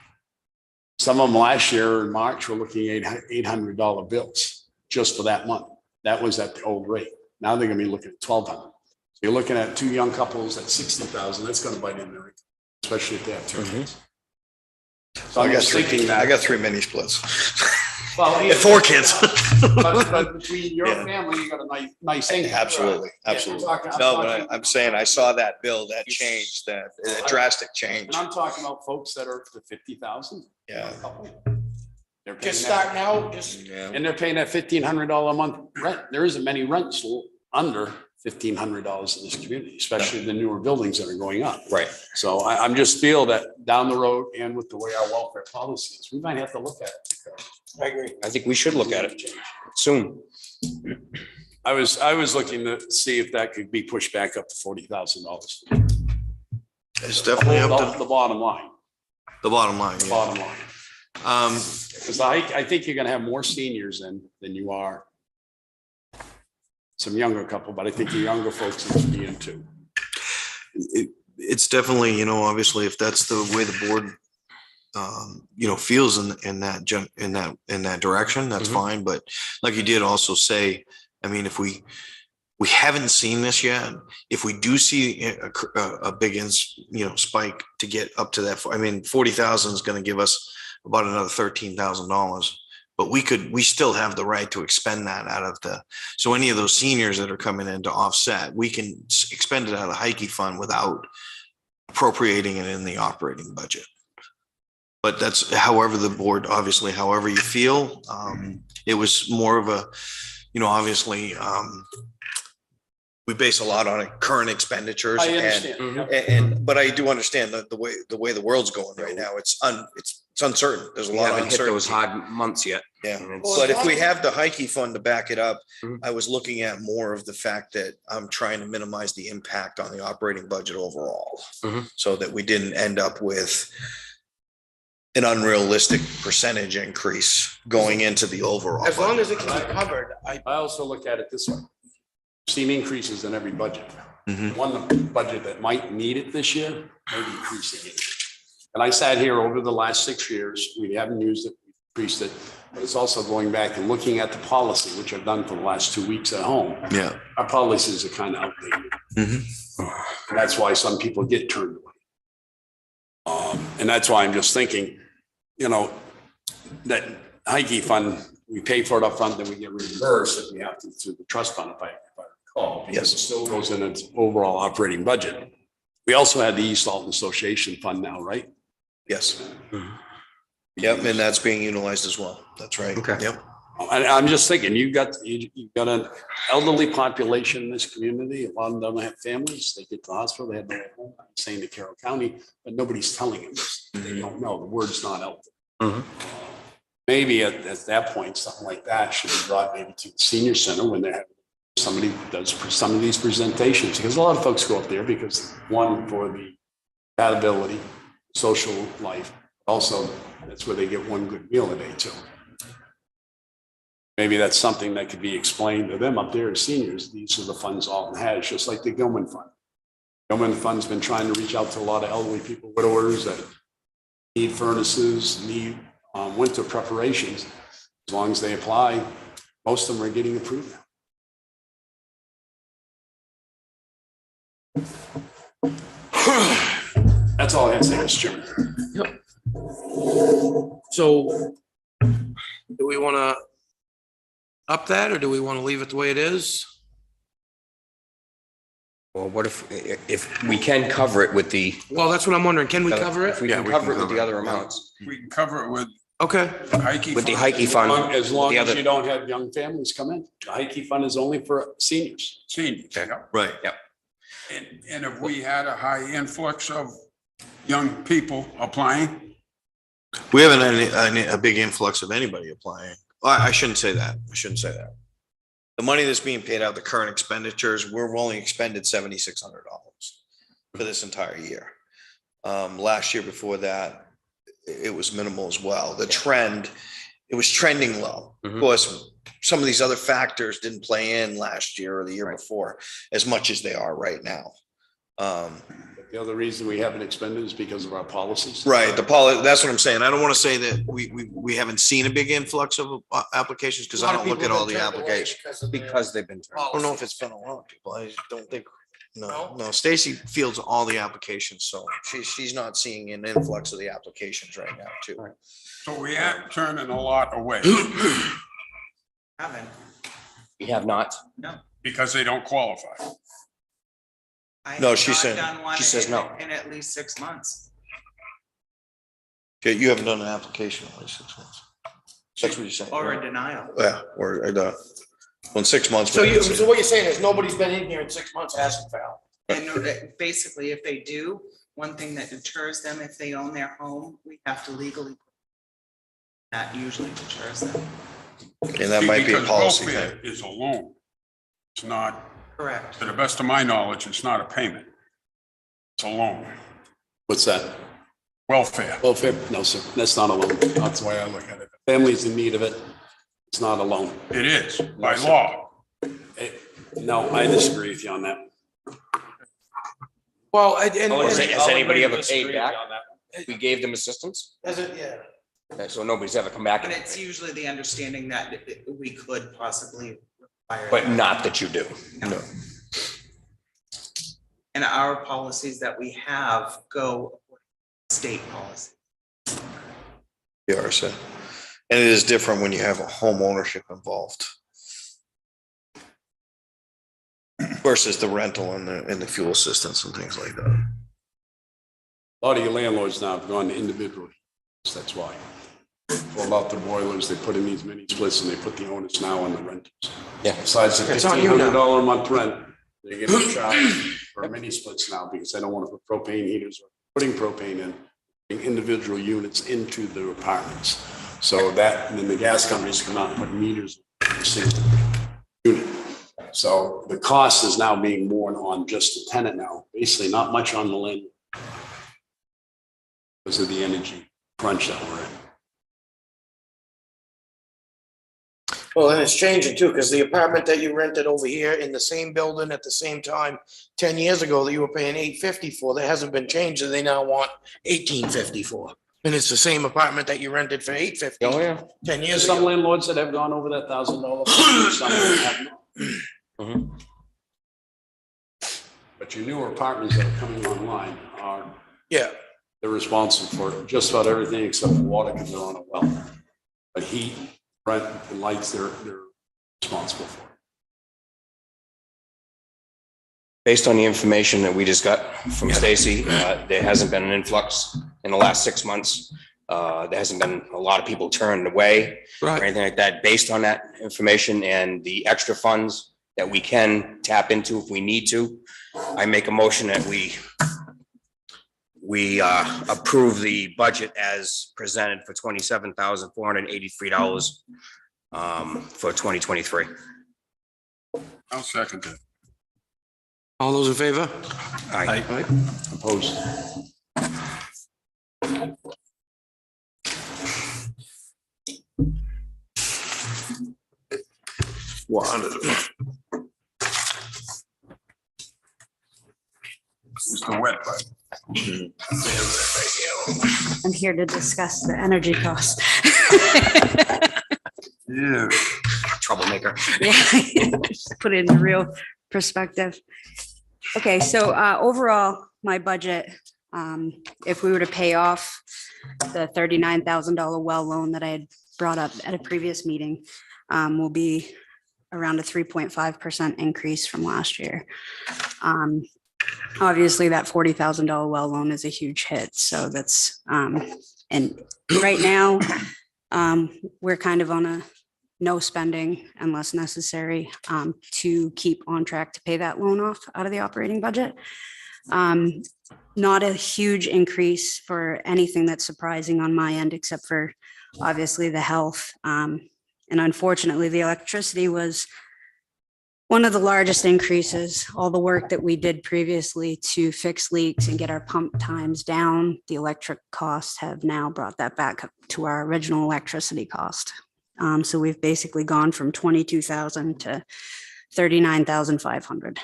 Some of them last year in March were looking at $800 bills just for that month. That was at the old rate. Now they're gonna be looking at $1,200. So you're looking at two young couples at $60,000. That's gonna bite in there, especially if they have two kids. So I'm just thinking that. I got 3 mini splits. Well, yeah. 4 kids. But between your Yeah. family, you got a nice income. Absolutely, Yeah, absolutely. I'm No, talking- but I'm saying I saw that bill, that change, that drastic change. And I'm talking about folks that are to 50,000. Yeah. They're paying Just that- starting out, just, Yeah. And they're paying that $1,500 a month rent. There isn't many rents under $1,500 in this community, especially the newer buildings that are going up. Right. So I'm just feel that down the road and with the way our welfare policy is, we might have to look at it. I agree. I think we should look at it soon. I was looking to see if that could be pushed back up to $40,000. It's definitely up to The bottom line, the bottom line. the Yeah. bottom line. Because I think you're gonna have more seniors in than you are some younger couple, but I think the younger folks need to be in too. It's definitely, obviously, if that's the way the board, feels in that direction, that's Mhm. fine. But like you did also say, I mean, if we haven't seen this yet, if we do see a big, spike to get up to that, I mean, 40,000 is going to give us about another $13,000. But we still have the right to expend that out of so any of those seniors that are coming in to offset, we can expend it out of the Heike fund without appropriating it in the operating budget. But that's however the board, obviously, however you feel. It was more of a, obviously, we base a lot on current expenditures. I understand. And but I do understand that the way the world's going right now, it's uncertain. There's a We lot of haven't hit those uncertainty. hard months yet. Yeah, And it's- but if we have the Heike fund to back it up, Mhm. I was looking at more of the fact that I'm trying to minimize the impact on the operating budget overall. Mhm. So that we didn't end up with an unrealistic percentage increase going into the overall. as long budget. as it can be covered, I also look at it this way. Seen increases in every budget. Mhm. One budget that might need it this year, maybe increasing it. And I sat here over the last 6 years, we haven't used it, we increased it, but it's also going back and looking at the policy, which I've done for the last 2 weeks at home. Yeah. Our policies are kind of outdated. Mhm. And that's why some people get turned away. And that's why I'm just thinking, that Heike fund, we pay for it up front, then we get reimbursed if we have to through the trust fund, if I recall. Because it still goes in its overall operating budget. We also had the East Alton Association Fund now, right? Yes. Yep, and that's being utilized as well. That's right. Okay. Yep. And I'm just thinking, you've got an elderly population in this community. A lot of them have families. They get to the hospital, they have no home. I'm saying to Carroll County, but nobody's telling them this. They don't know. The word's not out there. Mhm. Maybe at that point, something like that should be brought maybe to the senior center when they have somebody does some of these presentations. Because a lot of folks go up there because one, for the compatibility, social life, also that's where they get one good meal a day too. Maybe that's something that could be explained to them up there as seniors. These are the funds Alton has, just like the Gilman Fund. Gilman Fund's been trying to reach out to a lot of elderly people, widowers that need furnaces, need winter preparations. As long as they apply, most of them are getting approved now. That's all I have to say, Mr. Chairman. So do we want to up that or do we want to leave it the way it is? Well, what if we can cover it with the, Well, that's what I'm wondering. Can we cover if it? we Yeah, can we can cover it with cover the it. other amounts? We can cover it with Okay. the Heike. With the Fund. Heike Fund. As long The as other- you don't have young families come in. The Heike Fund is only for seniors. Seniors, Okay. yeah. Right. And if we had a high influx of young people applying, We haven't had a big influx of anybody applying. I shouldn't say that. I shouldn't say that. The money that's being paid out, the current expenditures, we're only expended $7,600 for this entire year. Last year before that, it was minimal as well. The trend, it was trending low. Of Mhm. course, some of these other factors didn't play in last year or the year Right. before as much as they are right now. The other reason we haven't expended is because of our policies. Right, that's what I'm saying. I don't want to say that we haven't seen a big influx of applications because I don't look at all the applications. Because they've been turned. I don't know if it's been a lot of people. I don't think, no, Stacy fields all the applications, so she's not seeing an influx of the applications right now too. so we aren't turning a lot away Haven't, We have not. because they don't qualify. I No, have she's not saying- done one she says in- no. In at least 6 months. Okay, you haven't done an application in like 6 months. That's what you're saying. Or a right? denial. Yeah, or, well, in 6 months. So we haven't so seen it. what you're saying is nobody's been in here in 6 months asking for help. And basically, if they do, one thing that deters them, if they own their home, we have to legally. That usually deters them. And that might be a Because policy welfare thing. is a loan. It's not, Correct. to the best of my knowledge, it's not a payment. It's a loan. What's that? Welfare. Welfare? No, sir. That's not a loan. That's the way I look at it. Families in need of it. It's not a loan. It is by No, sir. law. No, I disagree with you on that. Well, Has anybody ever paid back? We gave them assistance, yeah. so nobody's ever come back, And it's usually the understanding that we could possibly require. but that. not that you do. No. And our policies that we have go according to state policy. PRSA. And it is different when you have a home ownership involved versus the rental and the fuel assistance and things like that. A lot of your landlords now have gone to individual. That's why. Pull out the boilers, they put in these mini splits and they put the onus now on the renters. Yeah. Besides the It's on you now. $1,500 a month rent, they're getting charged for mini splits now because they don't want to put propane heaters or putting propane in, putting individual units into the apartments. So that, and then the gas companies come out and put meters in the single unit. So the cost is now being borne on just the tenant now, basically not much on the landlord. Because of the energy crunch that we're in. Well, and it's changing too, because the apartment that you rented over here in the same building at the same time 10 years ago that you were paying $850 for, that hasn't been changed, and they now want $1,850 for. And it's the same apartment that you rented for $850 yeah. 10 There's years some ago. landlords that have gone over that $1,000. Some have not. Mhm. But your newer apartments that are coming online are, Yeah, they're responsible for just about everything except for water because they're on a well. But heat, rent, and lights, they're responsible for. Based on the information that we just got from Stacy, there hasn't been an influx in the last 6 months. There hasn't been a lot of people turned away or right. anything like that. Based on that information and the extra funds that we can tap into if we need to, I make a motion that we approve the budget as presented for $27,483 for 2023. I'll second it. All those in favor? Aye. Opposed? It's the wet part. I'm here to discuss the energy costs. Yeah. Troublemaker. Yeah, just put it in real perspective. Okay, so overall, my budget, if we were to pay off the $39,000 well loan that I had brought up at a previous meeting, will be around a 3.5% increase from last year. Obviously, that $40,000 well loan is a huge hit, so that's, and right now, we're kind of on a no spending unless necessary, to keep on track to pay that loan off out of the operating budget. Not a huge increase for anything that's surprising on my end, except for obviously the health. And unfortunately, the electricity was one of the largest increases. All the work that we did previously to fix leaks and get our pump times down, the electric costs have now brought that back up to our original electricity cost. So we've basically gone from 22,000 to 39,500.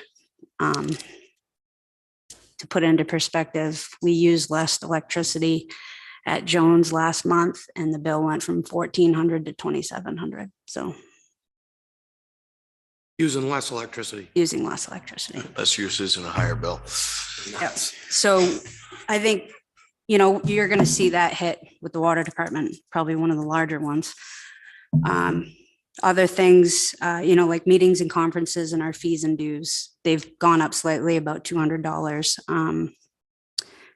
To put into perspective, we used less electricity at Jones last month, and the bill went from 1,400 to 2,700. So Using less electricity. using less electricity. Less uses and a higher bill. Yep. So I think, you're going to see that hit with the water department, probably one of the larger ones. Other things, like meetings and conferences and our fees and dues, they've gone up slightly, about $200.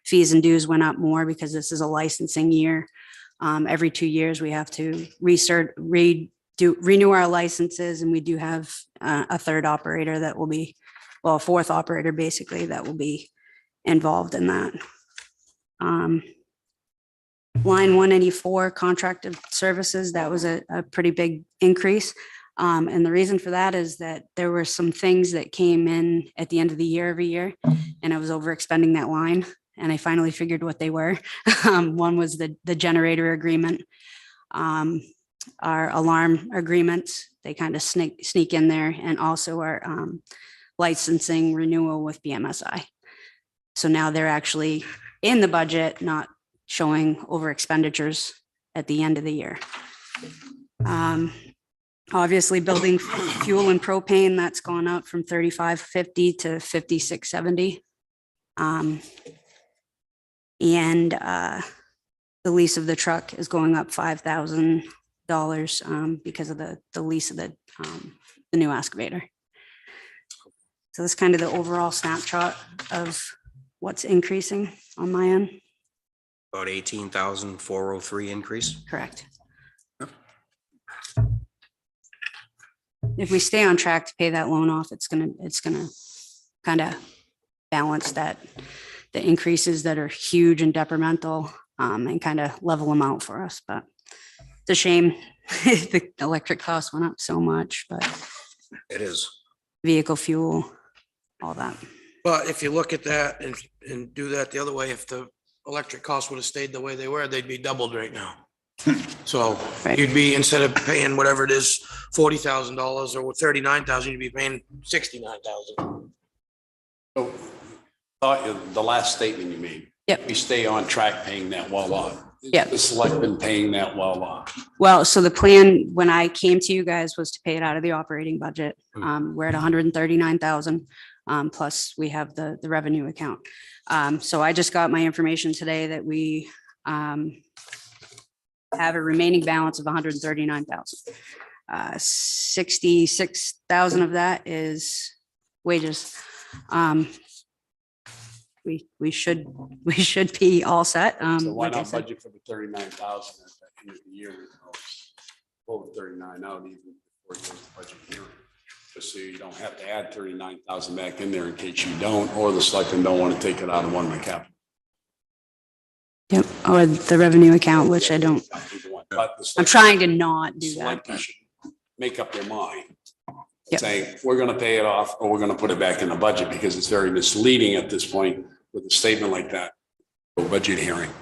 Fees and dues went up more because this is a licensing year. Every 2 years, we have to renew our licenses, and we do have a third operator that will be, well, a fourth operator basically that will be involved in that. Line 184, contracted services, that was a pretty big increase. And the reason for that is that there were some things that came in at the end of the year every year, and I was overexpending that line, and I finally figured what they were. One was the generator agreement. Our alarm agreements, they kind of sneak in there, and also our licensing renewal with BMSI. So now they're actually in the budget, not showing over expenditures at the end of the year. Obviously, building fuel and propane, that's gone up from $35.50 to $56.70. And the lease of the truck is going up $5,000 because of the lease of the new excavator. So that's kind of the overall snapshot of what's increasing on my end. About 18,403 increase. Correct. If we stay on track to pay that loan off, it's gonna kind of balance the increases that are huge and detrimental, and kind of level them out for us. But it's a shame the electric costs went up so much, but It is. vehicle fuel, all that. But if you look at that and do that the other way, if the electric costs would have stayed the way they were, they'd be doubled right now. So Right. you'd be, instead of paying whatever it is, $40,000 or 39,000, you'd be paying 69,000. So, the last statement you made. Yep. We stay on track paying that well off. Yep. The selectmen paying that well off. Well, so the plan when I came to you guys was to pay it out of the operating budget. We're at 139,000. Plus we have the revenue account. So I just got my information today that we have a remaining balance of 139,000. 66,000 of that is wages. We should be all set. So why like I not said. budget for the 39,000 at the end of the year? Over 39 out even before it goes to budget hearing. Just so you don't have to add 39,000 back in there in case you don't, or the selectmen don't want to take it out of one of the capital. Yep, or the revenue account, which I don't, But the I'm selectmen- trying to not do that. Selectmen should make up their mind. Yep. Saying, we're gonna pay it off, or we're gonna put it back in the budget, because it's very misleading at this point with a statement like that. A budget hearing,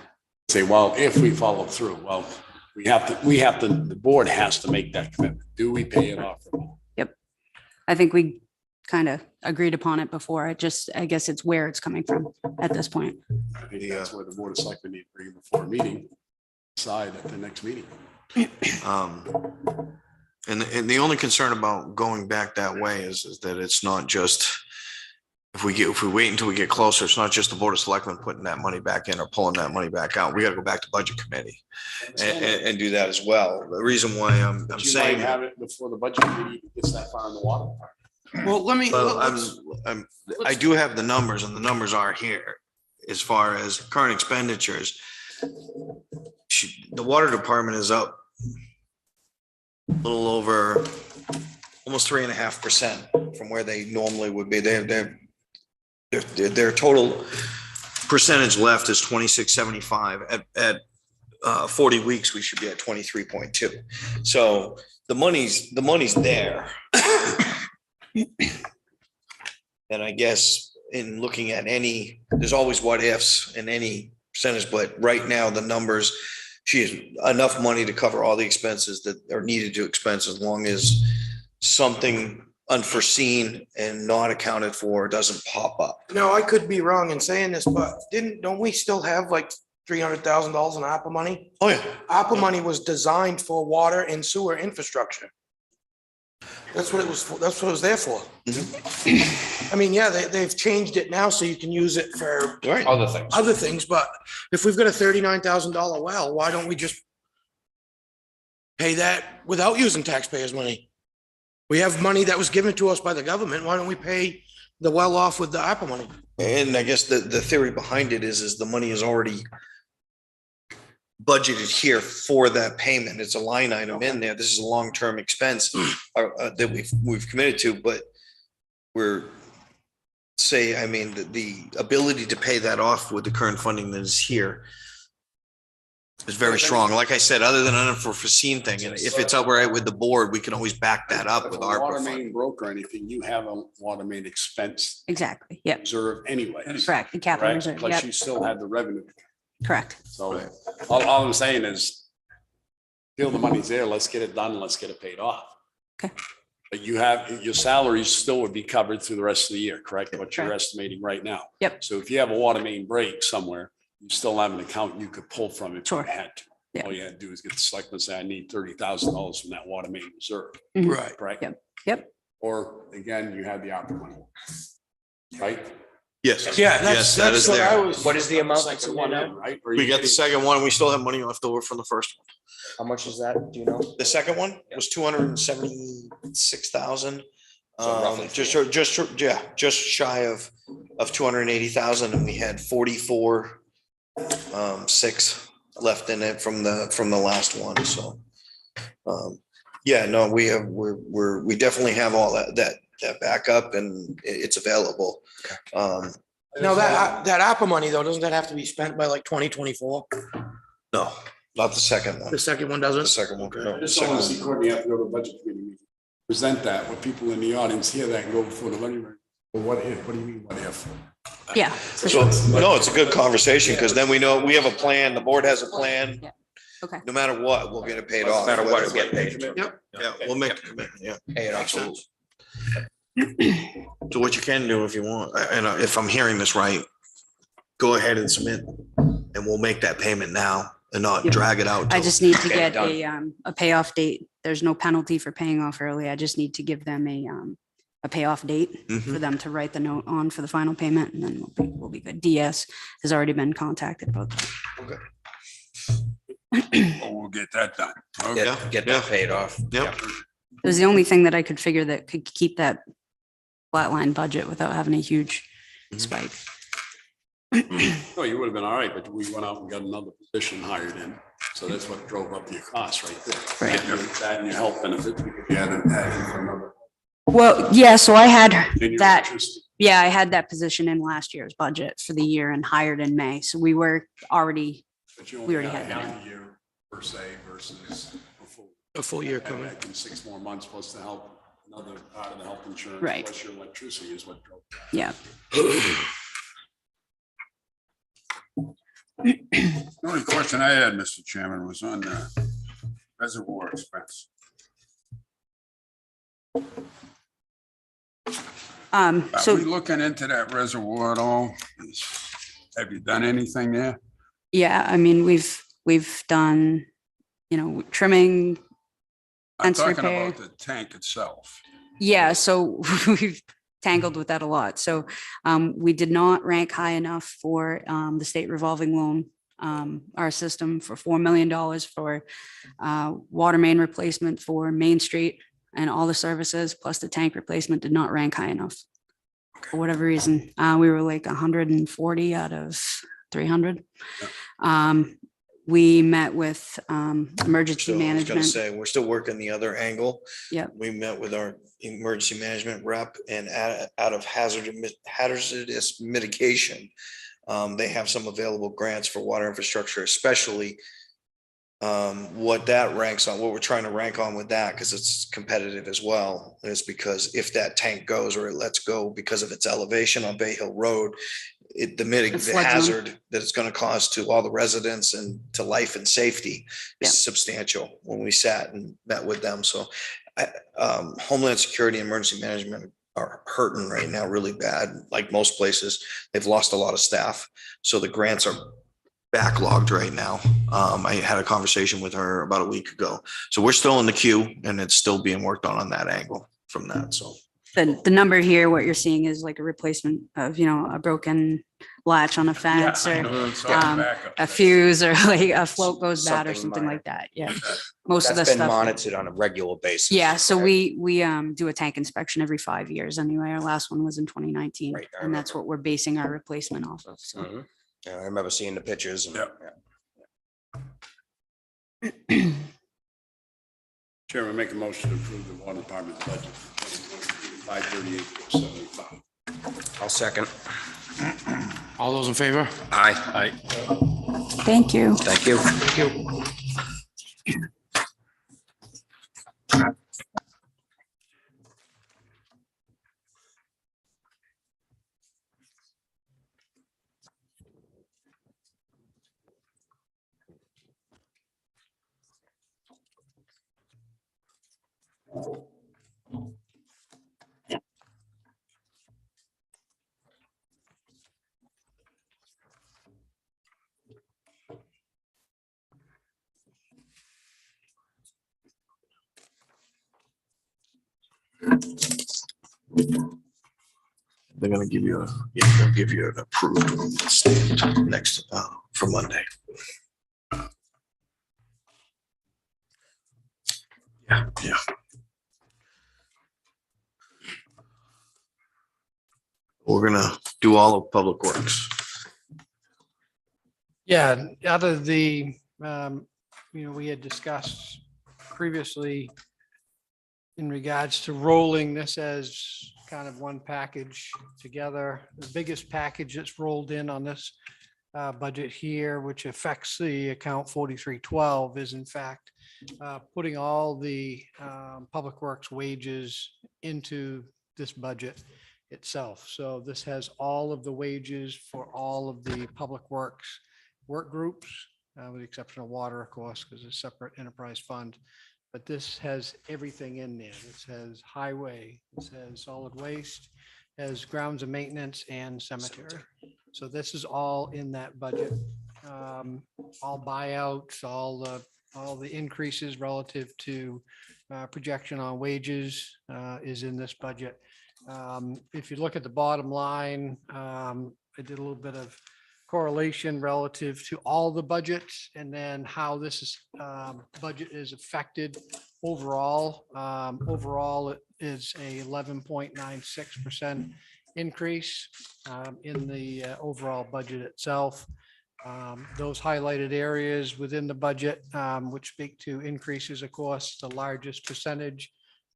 say, well, if we follow through, well, the board has to make that commitment. Do we pay it off or not? Yep. I think we kind of agreed upon it before. I guess it's where it's coming from at this point. I think that's where the board of selectmen need to bring it before a meeting, decide at the next meeting. And the only concern about going back that way is that it's not just, if we wait until we get closer, it's not just the board of selectmen putting that money back in or pulling that money back out. We got to go back to budget committee and do that as well. The reason why I'm But you saying. might have it before the budget meeting gets that far in the water. Well, let me, Well, let's- I do have the numbers and the numbers are here as far as current expenditures. The water department is up a little over almost 3.5% from where they normally would be. Their total percentage left is 26.75. At 40 weeks, we should be at 23.2. So the money's there. And I guess in looking at there's always what ifs in any percentage, but right now the numbers, she has enough money to cover all the expenses that are needed to expense as long as something unforeseen and not accounted for doesn't pop up. now I could be wrong in saying this, but don't we still have like $300,000 in ARPA money? Oh, yeah. ARPA money was designed for water and sewer infrastructure. That's what it was, that's what it was there for. I mean, yeah, they've changed it now so you can use it for Right. other things, but if we've got a $39,000 well, why don't we just pay that without using taxpayers' money? We have money that was given to us by the government. Why don't we pay the well off with the ARPA money? And I guess the theory behind it is the money is already budgeted here for that payment. It's a line item in there. This is a long-term expense that we've committed to, but the ability to pay that off with the current funding that is here is very strong. Like I said, other than an unforeseen thing, and if it's outright with the board, we can always back that up If with a our water main broke or anything, you have a water main expense Exactly. Yep. reserve anyway. Correct. The capital Right? reserve. Plus Yep. you still have the revenue. Correct. So all I'm saying is, feel the money's there, let's get it done, let's get it paid off. Okay. But you have, your salaries still would be covered through the rest of the year, correct? What you're Correct. estimating right now. Yep. So if you have a water main break somewhere, you still have an account you could pull from if you Sure. had to. Yeah. All you had to do is get the selectman and say, I need $30,000 from that water main reserve, Mhm. Right. right? Yep. Yep. Or again, you have the opera money. Right? Yes. Yeah, Yes, that is what I there. was. What is the amount that's Second in there one now? in, right? Or We you got the getting- second one. We still have money left over from the first one. How much is that? Do you know? The second one was 276,000. So roughly Just shy of 280,000, and we had 44.6 left in it from the last one, so. Yeah, no, we definitely have all that backup and it's available. Now that ARPA money though, doesn't that have to be spent by like 2024? No, not the second one. The second one The doesn't? second one. no, I the just second want to one. see Courtney have to go to a budget committee meeting. Present that with people in the audience hear that and go before the budget. Well, what if, what do you mean, what if? Yeah. For So, sure. no, it's a good conversation, because then we know we have a plan, the board has a plan. Yeah. Okay. No matter what, we'll get it paid No off. matter what, it'll get paid. Yep. Yeah, we'll make the commitment, yeah. Pay it off. Makes sense. So what you can do if you want, and if I'm hearing this right, go ahead and submit, and we'll make that payment now and not Yep. drag it out. I till- just need to Get it get done. a payoff date. There's no penalty for paying off early. I just need to give them a payoff date Mhm. for them to write the note on for the final payment, and then we'll be good. DS has already been contacted about that. Oh, we'll get that done. Okay. Get that paid off. Yep. It was the only thing that I could figure that could keep that flatline budget without having a huge Mhm. spike. No, you would have been all right, but we went out and got another position hired in. So that's what drove up your costs right there. Right. That and your health benefits, because you had to add in for another. Well, yeah, so I had then your that, electricity. yeah, I had that position in last year's budget for the year and hired in May. So we were already, But you we only already got had half that. a year per se versus A full year and coming. back in 6 more months plus the help, another part of the health insurance. Right. Plus your electricity is what drove. yeah. The only question I had, Mr. Chairman, was on reservoir expense. Are we So, looking into that reservoir at all? Have you done anything there? yeah, I mean, we've done, trimming. I'm Fence talking repair. about the tank itself. Yeah, so we've tangled with that a lot. So we did not rank high enough for the state revolving loan, our system for $4 million for water main replacement for Main Street and all the services, plus the tank replacement did not rank high enough. For whatever reason, we were like 140 out of 300. We met with emergency So I was gonna management. say, we're still working the other angle. Yep. We met with our emergency management rep and out of hazardous mitigation. They have some available grants for water infrastructure, especially what that ranks on, what we're trying to rank on with that, because it's competitive as well, is because if that tank goes or it lets go because of its elevation on Bay Hill Road, the flood zone. hazard that it's going to cause to all the residents and to life and safety Yeah. is substantial when we sat and met with them. So Homeland Security and Emergency Management are hurting right now really bad. Like most places, they've lost a lot of staff. So the grants are backlogged right now. I had a conversation with her about a week ago. So we're still in the queue and it's still being worked on that angle from that. So The number here, what you're seeing is like a replacement of, a broken latch on a fence Yeah, I or know, it's all backup a thing. fuse or like a float goes bad or Something something minor. like that. Yeah. Most of the That's been stuff. monitored on a regular basis. Yeah. So correct? we do a tank inspection every 5 years anyway. Our last one was in 2019 Right, I and that's remember. what we're basing our replacement off of. So. Mhm. Yeah, I remember seeing the pictures. And, Yeah. Chairman, make a motion to approve the water department budget for 538,475. I'll second. All those in favor? Aye. Thank you. Thank you. they're going to give you they'll give you an approved stamp next for Monday. Yeah. We're gonna do all of Public Works. Yeah, out of the, we had discussed previously in regards to rolling this as kind of one package together. The biggest package that's rolled in on this budget here, which affects the account 4312, is in fact putting all the Public Works wages into this budget itself. So this has all of the wages for all of the Public Works work groups, with the exception of water, of course, because it's a separate enterprise fund. But this has everything in there. This has highway, this has solid waste, has grounds and maintenance and cemetery. So this is all in that budget. All buyouts, all the increases relative to projection on wages is in this budget. If you look at the bottom line, I did a little bit of correlation relative to all the budgets and then how this is budget is affected overall. Overall, it is a 11.96% increase in the overall budget itself. Those highlighted areas within the budget, which speak to increases, of course, the largest percentage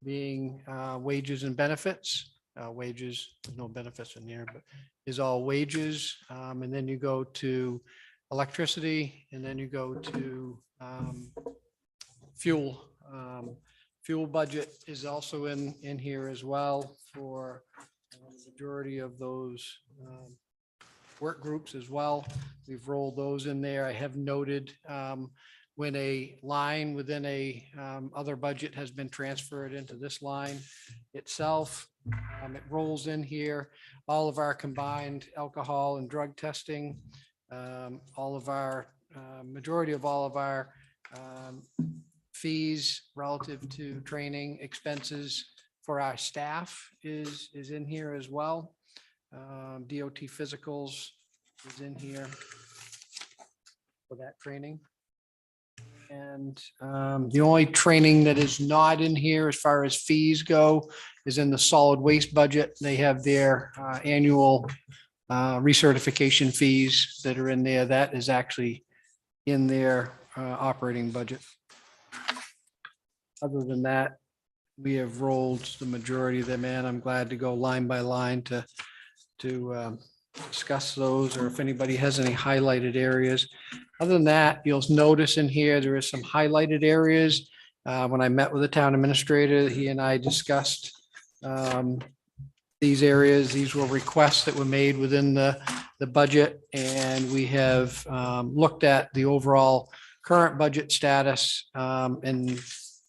being wages and benefits. Wages, there's no benefits in here, but is all wages. And then you go to electricity, and then you go to fuel. Fuel budget is also in here as well for the majority of those work groups as well. We've rolled those in there. I have noted when a line within a other budget has been transferred into this line itself, It rolls in here, all of our combined alcohol and drug testing, all of our, majority of all of our fees relative to training expenses for our staff is in here as well. DOT physicals is in here for that training. And the only training that is not in here as far as fees go is in the solid waste budget. They have their annual recertification fees that are in there. That is actually in their operating budget. Other than that, we have rolled the majority of them in. I'm glad to go line by line to discuss those, or if anybody has any highlighted areas. Other than that, you'll notice in here, there is some highlighted areas. When I met with the town administrator, he and I discussed these areas. These were requests that were made within the budget, and we have looked at the overall current budget status and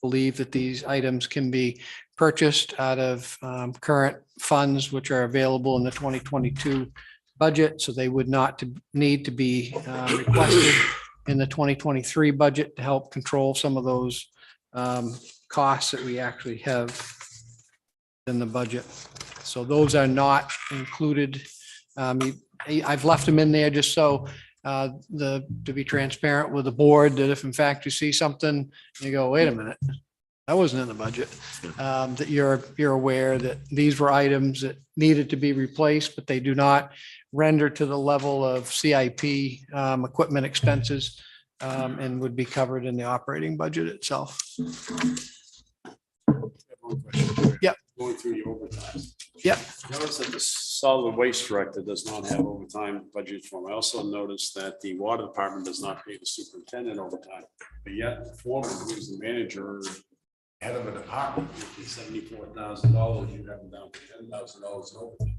believe that these items can be purchased out of current funds, which are available in the 2022 budget. So they would not need to be requested in the 2023 budget to help control some of those costs that we actually have in the budget. So those are not included. I've left them in there just so to be transparent with the board, that if in fact you see something, you go, wait a minute, that wasn't in the budget, that you're aware that these were items that needed to be replaced, but they do not render to the level of CIP equipment expenses and would be covered in the operating budget itself. Yep. Going through your overtime. Yep. Notice that the solid waste director does not have overtime budget for him. I also noticed that the water department does not pay the superintendent overtime, but yet the foreman, who's the manager, head of a department, $74,000, you have them down to $10,000 in overtime.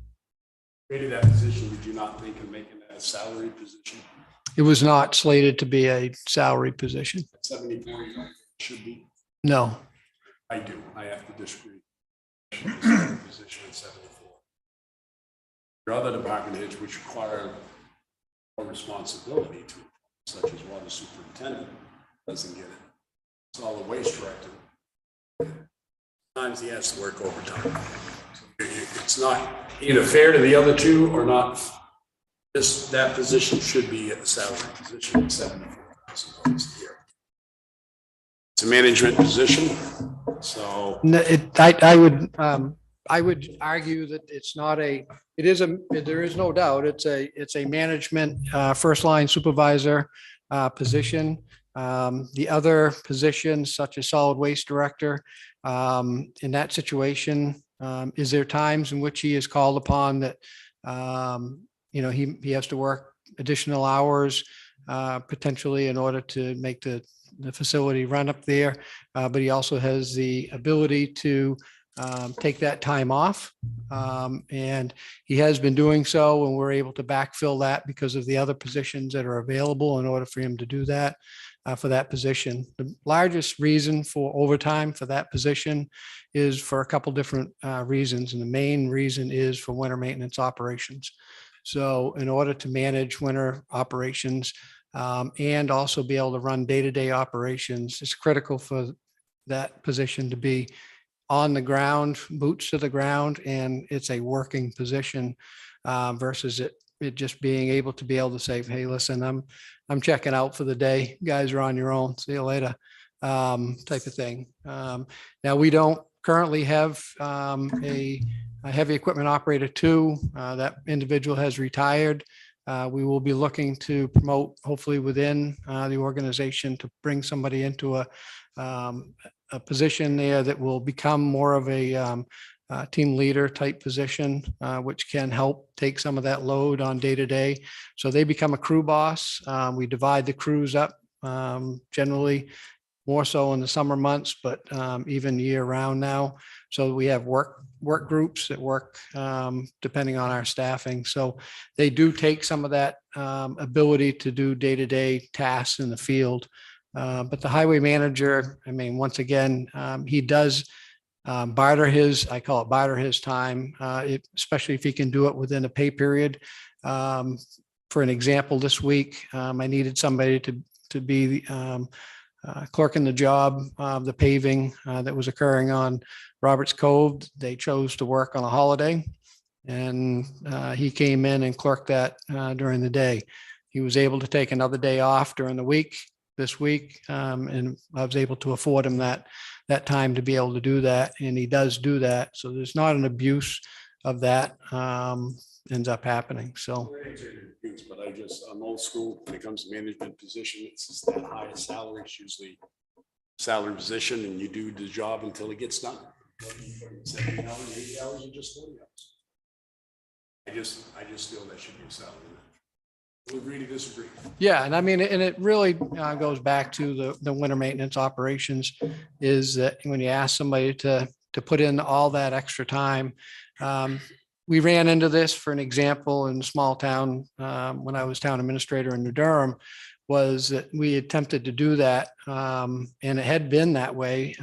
Created that position, did you not think of making that a salary position? It was not slated to be a salary position. 74, you know, should be. No. I do. I have to disagree. Position at 74. Your other department heads which require more responsibility to, such as water superintendent, doesn't get it. Solid waste director. Sometimes he has to work overtime. It's not either fair to the other two or not. That position should be a salary position at $74,000 a year. It's a management position, so. No, I would argue that it's not there is no doubt, it's a management, first line supervisor position. The other positions such as solid waste director, in that situation, is there times in which he is called upon that, he has to work additional hours, potentially in order to make the facility run up there, but he also has the ability to take that time off. And he has been doing so, and we're able to backfill that because of the other positions that are available in order for him to do that for that position. The largest reason for overtime for that position is for a couple different reasons. And the main reason is for winter maintenance operations. So in order to manage winter operations, and also be able to run day-to-day operations, it's critical for that position to be on the ground, boots to the ground, and it's a working position versus it just being able to say, hey, listen, I'm checking out for the day. You guys are on your own. See you later, type of thing. Now we don't currently have a heavy equipment operator too. That individual has retired. We will be looking to promote, hopefully within the organization, to bring somebody into a position there that will become more of a team leader type position, which can help take some of that load on day to day. So they become a crew boss. We divide the crews up generally more so in the summer months, but even year round now. So we have work groups that work depending on our staffing. So they do take some of that ability to do day-to-day tasks in the field. But the highway manager, I mean, once again, he does barter his, I call it barter his time, especially if he can do it within a pay period. For an example, this week, I needed somebody to be clerking the job of the paving that was occurring on Roberts Cove. They chose to work on a holiday, and he came in and clerked that during the day. He was able to take another day off during the week this week, and I was able to afford him that time to be able to do that, and he does do that. So there's not an abuse of that ends up happening. So. But I'm old school when it comes to management position. It's just that highest salary. It's usually salary position, and you do the job until it gets done. 70 hours, 80 hours, or just 40 hours. I just feel that should be a salary. We'll agree to disagree. Yeah, and I mean, and it really goes back to the winter maintenance operations, is that when you ask somebody to put in all that extra time. We ran into this, for an example, in a small town when I was town administrator in New Durham, was that we attempted to do that, and it had been that way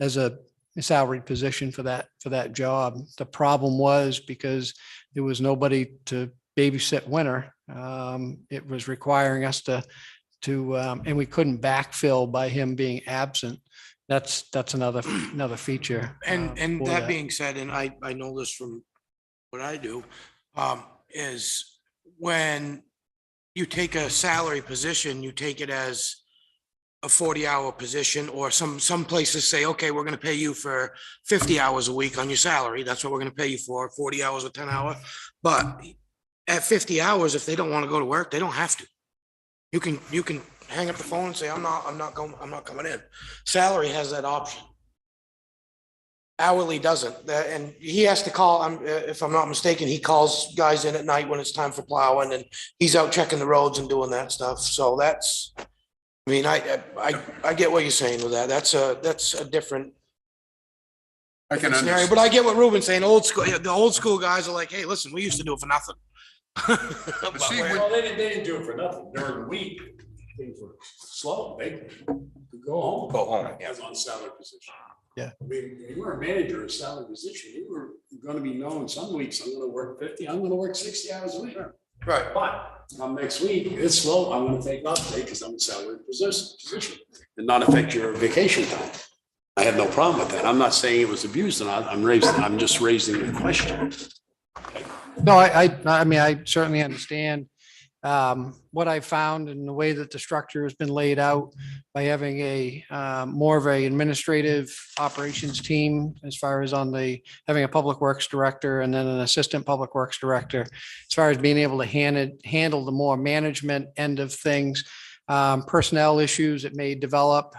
as a salaried position for that job. The problem was because there was nobody to babysit winter. It was requiring us to and we couldn't backfill by him being absent. That's another feature. And for that being said, and I know this from what I do, is when you take a salary position, you take it as a 40-hour position, or some places say, okay, we're going to pay you for 50 hours a week on your salary. That's what we're going to pay you for, 40 hours or 10 hour. But at 50 hours, if they don't want to go to work, they don't have to. You can hang up the phone and say, I'm not coming in. Salary has that option. Hourly doesn't, and he has to call, if I'm not mistaken, he calls guys in at night when it's time for plowing, and he's out checking the roads and doing that stuff. So that's, I mean, I get what you're saying with that. That's a different I can scenario, understand. but I get what Ruben's saying. The old school guys are like, hey, listen, we used to do it for nothing. But see, we're- Well, they didn't do it for nothing. During the week, things were slow. They could go home. Go home, yeah. As on salary position. Yeah. I mean, when you were a manager of salary position, you were going to be known some weeks, I'm going to work 50, I'm going to work 60 hours a week. Right. But next week, it's slow, I'm going to take off today because I'm a salary position and not affect your vacation time. I have no problem with that. I'm not saying it was abused and I'm just raising the question. No, I mean, I certainly understand what I found in the way that the structure has been laid out by having a more of a administrative operations team, as far as having a public works director and then an assistant public works director, as far as being able to handle the more management end of things, personnel issues that may develop,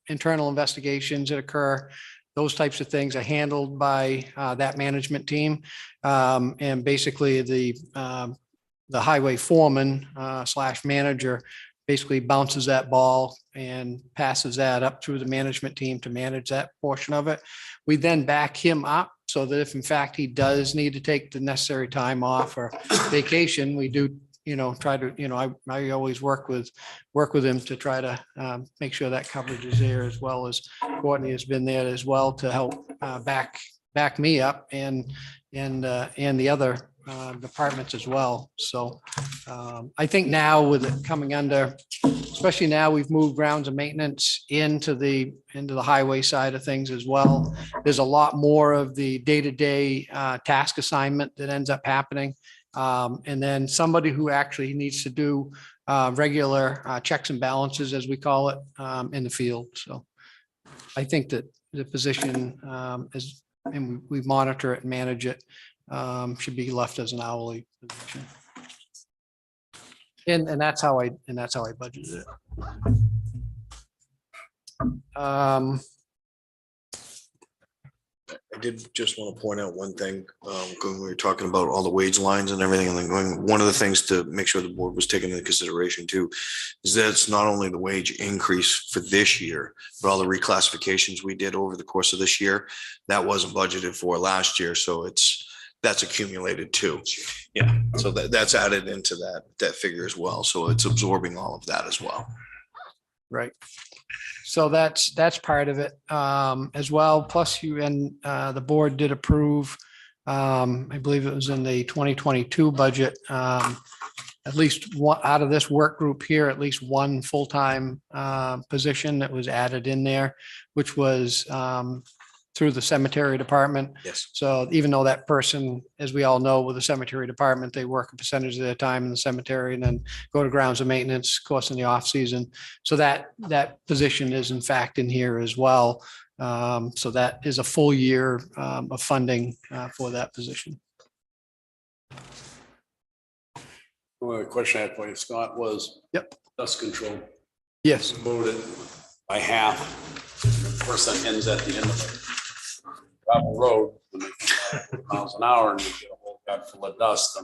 internal investigations that occur. Those types of things are handled by that management team. And basically the highway foreman / manager basically bounces that ball and passes that up through the management team to manage that portion of it. We then back him up so that if in fact he does need to take the necessary time off or vacation, we do, try to, I always work with him to try to make sure that coverage is there, as well as Courtney has been there as well to help back me up and the other departments as well. So I think now with it coming under, especially now we've moved grounds and maintenance into the highway side of things as well. There's a lot more of the day-to-day task assignment that ends up happening. And then somebody who actually needs to do regular checks and balances, as we call it, in the field. So I think that the position is, and we monitor it and manage it, should be left as an hourly position. And that's how I budgeted it. I did just want to point out one thing, when we were talking about all the wage lines and everything, and then one of the things to make sure the board was taking into consideration too, is that it's not only the wage increase for this year, but all the reclassifications we did over the course of this year, that wasn't budgeted for last year. So that's accumulated too. Yeah. So that's added into that figure as well. So it's absorbing all of that as well. Right. So that's part of it as well. Plus you and the board did approve, I believe it was in the 2022 budget, at least one out of this work group here, at least one full-time position that was added in there, which was through the cemetery department. Yes. So even though that person, as we all know, with the cemetery department, they work a percentage of their time in the cemetery and then go to grounds and maintenance, of course, in the off season. So that position is in fact in here as well. So that is a full year of funding for that position. Well, the question I had for you, Scott, was. Yep. Dust control. Yes. Voted by half. The person ends at the end of it. Gravel road, when they go miles an hour and you get a whole bag full of dust,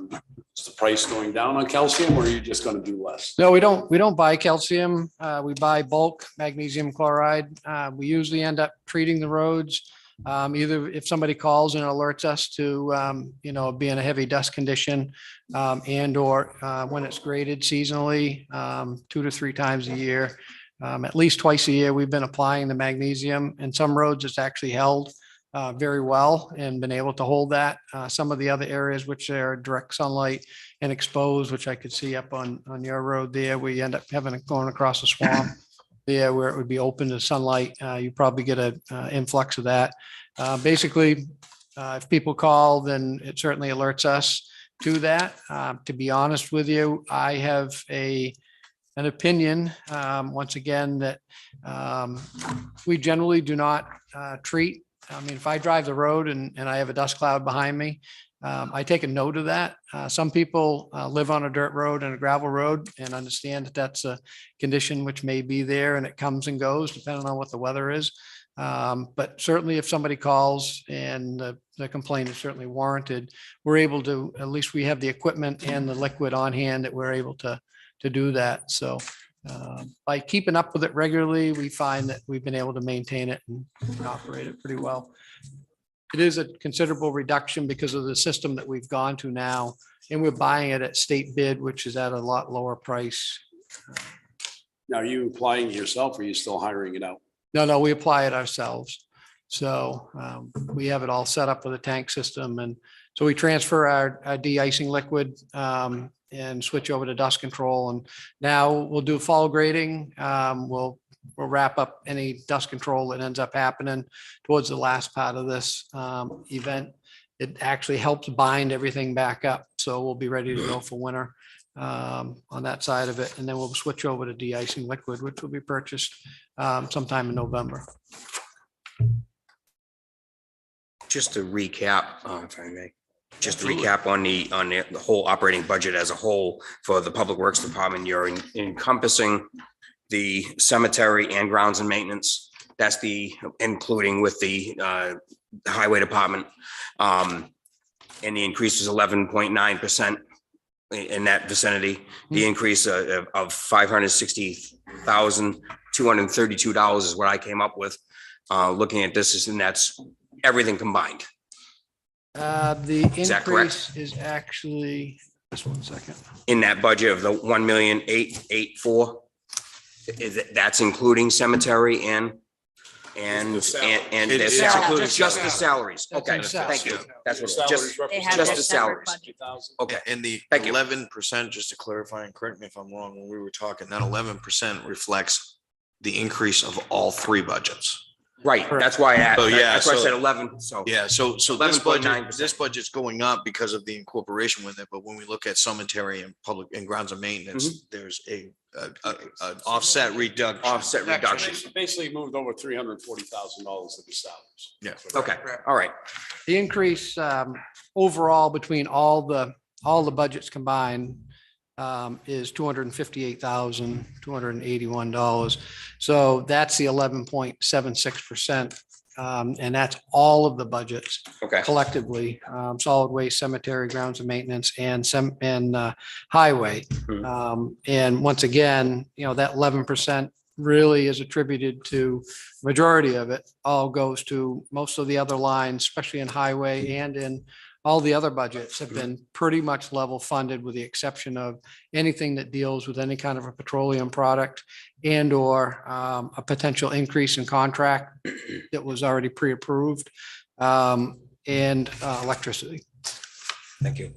is the price going down on calcium or are you just gonna do less? No, we don't buy calcium. We buy bulk magnesium chloride. We usually end up treating the roads. Either if somebody calls and alerts us to, be in a heavy dust condition, and or when it's graded seasonally, 2 to 3 times a year. At least twice a year, we've been applying the magnesium. In some roads, it's actually held very well and been able to hold that. Some of the other areas which are direct sunlight and exposed, which I could see up on your road there, we end up having it going across the swamp. Yeah, where it would be open to sunlight, you probably get an influx of that. Basically, if people call, then it certainly alerts us to that. To be honest with you, I have an opinion, once again, that we generally do not treat. I mean, if I drive the road and I have a dust cloud behind me, I take a note of that. Some people live on a dirt road and a gravel road and understand that that's a condition which may be there and it comes and goes depending on what the weather is. But certainly if somebody calls and the complaint is certainly warranted, we're able to, at least we have the equipment and the liquid on hand that we're able to do that. So by keeping up with it regularly, we find that we've been able to maintain it and operate it pretty well. It is a considerable reduction because of the system that we've gone to now, and we're buying it at state bid, which is at a lot lower price. Now, are you applying it yourself or are you still hiring it out? No, we apply it ourselves. So we have it all set up with a tank system. And so we transfer our de-icing liquid and switch over to dust control. And now we'll do fall grading. We'll wrap up any dust control that ends up happening towards the last part of this event. It actually helps bind everything back up. So we'll be ready to go for winter on that side of it. And then we'll switch over to de-icing liquid, which will be purchased sometime in November. Just to recap, if I may, just to recap on the whole operating budget as a whole for the Public Works Department, you're encompassing the cemetery and grounds and maintenance. That's including with the highway department. And the increase is 11.9% in that vicinity. The increase of $560,232 is what I came up with. Looking at this, and that's everything combined. The Is that correct? increase is actually, just 1 second. In that budget of the 1,884,000, that's including cemetery and It's the It's that's including including just the salaries. That's Okay, in thank you. That's what, Salaries just, represent have just their the separate salaries. budget. Okay, And the Thank you. 11%, just to clarify and correct me if I'm wrong, when we were talking, that 11% reflects the increase of all 3 budgets. right. That's why So, yeah, that's why I so- said 11. So Yeah, so this 11.9%. this budget's going up because of the incorporation with it, but when we look at cemetery and public and grounds and maintenance, there's an offset reduction. offset reduction. Basically moved over $340,000 of the salaries. Yeah. Okay, all right. The increase overall between all the budgets combined is $258,281. So that's the 11.76%. And that's all of the budgets Okay, collectively, solid waste, cemetery, grounds and maintenance and highway. And once again, that 11% really is attributed to majority of it all goes to most of the other lines, especially in highway and in all the other budgets have been pretty much level funded with the exception of anything that deals with any kind of a petroleum product and or a potential increase in contract that was already pre-approved, and electricity. Thank you.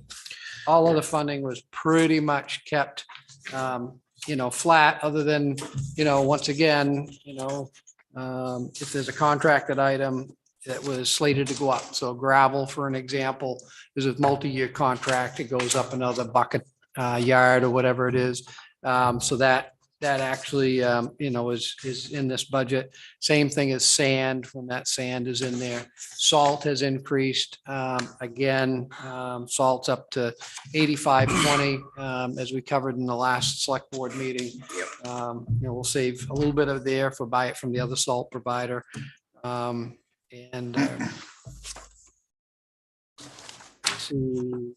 All of the funding was pretty much kept, flat, other than, once again, if there's a contracted item that was slated to go up. So gravel, for an example, is a multi-year contract. It goes up another bucket yard or whatever it is. So that actually, is in this budget. Same thing as sand, when that sand is in there. Salt has increased. Again, salt's up to 85.20, as we covered in the last select board meeting. We'll save a little bit of there for buy it from the other salt provider. And let's see.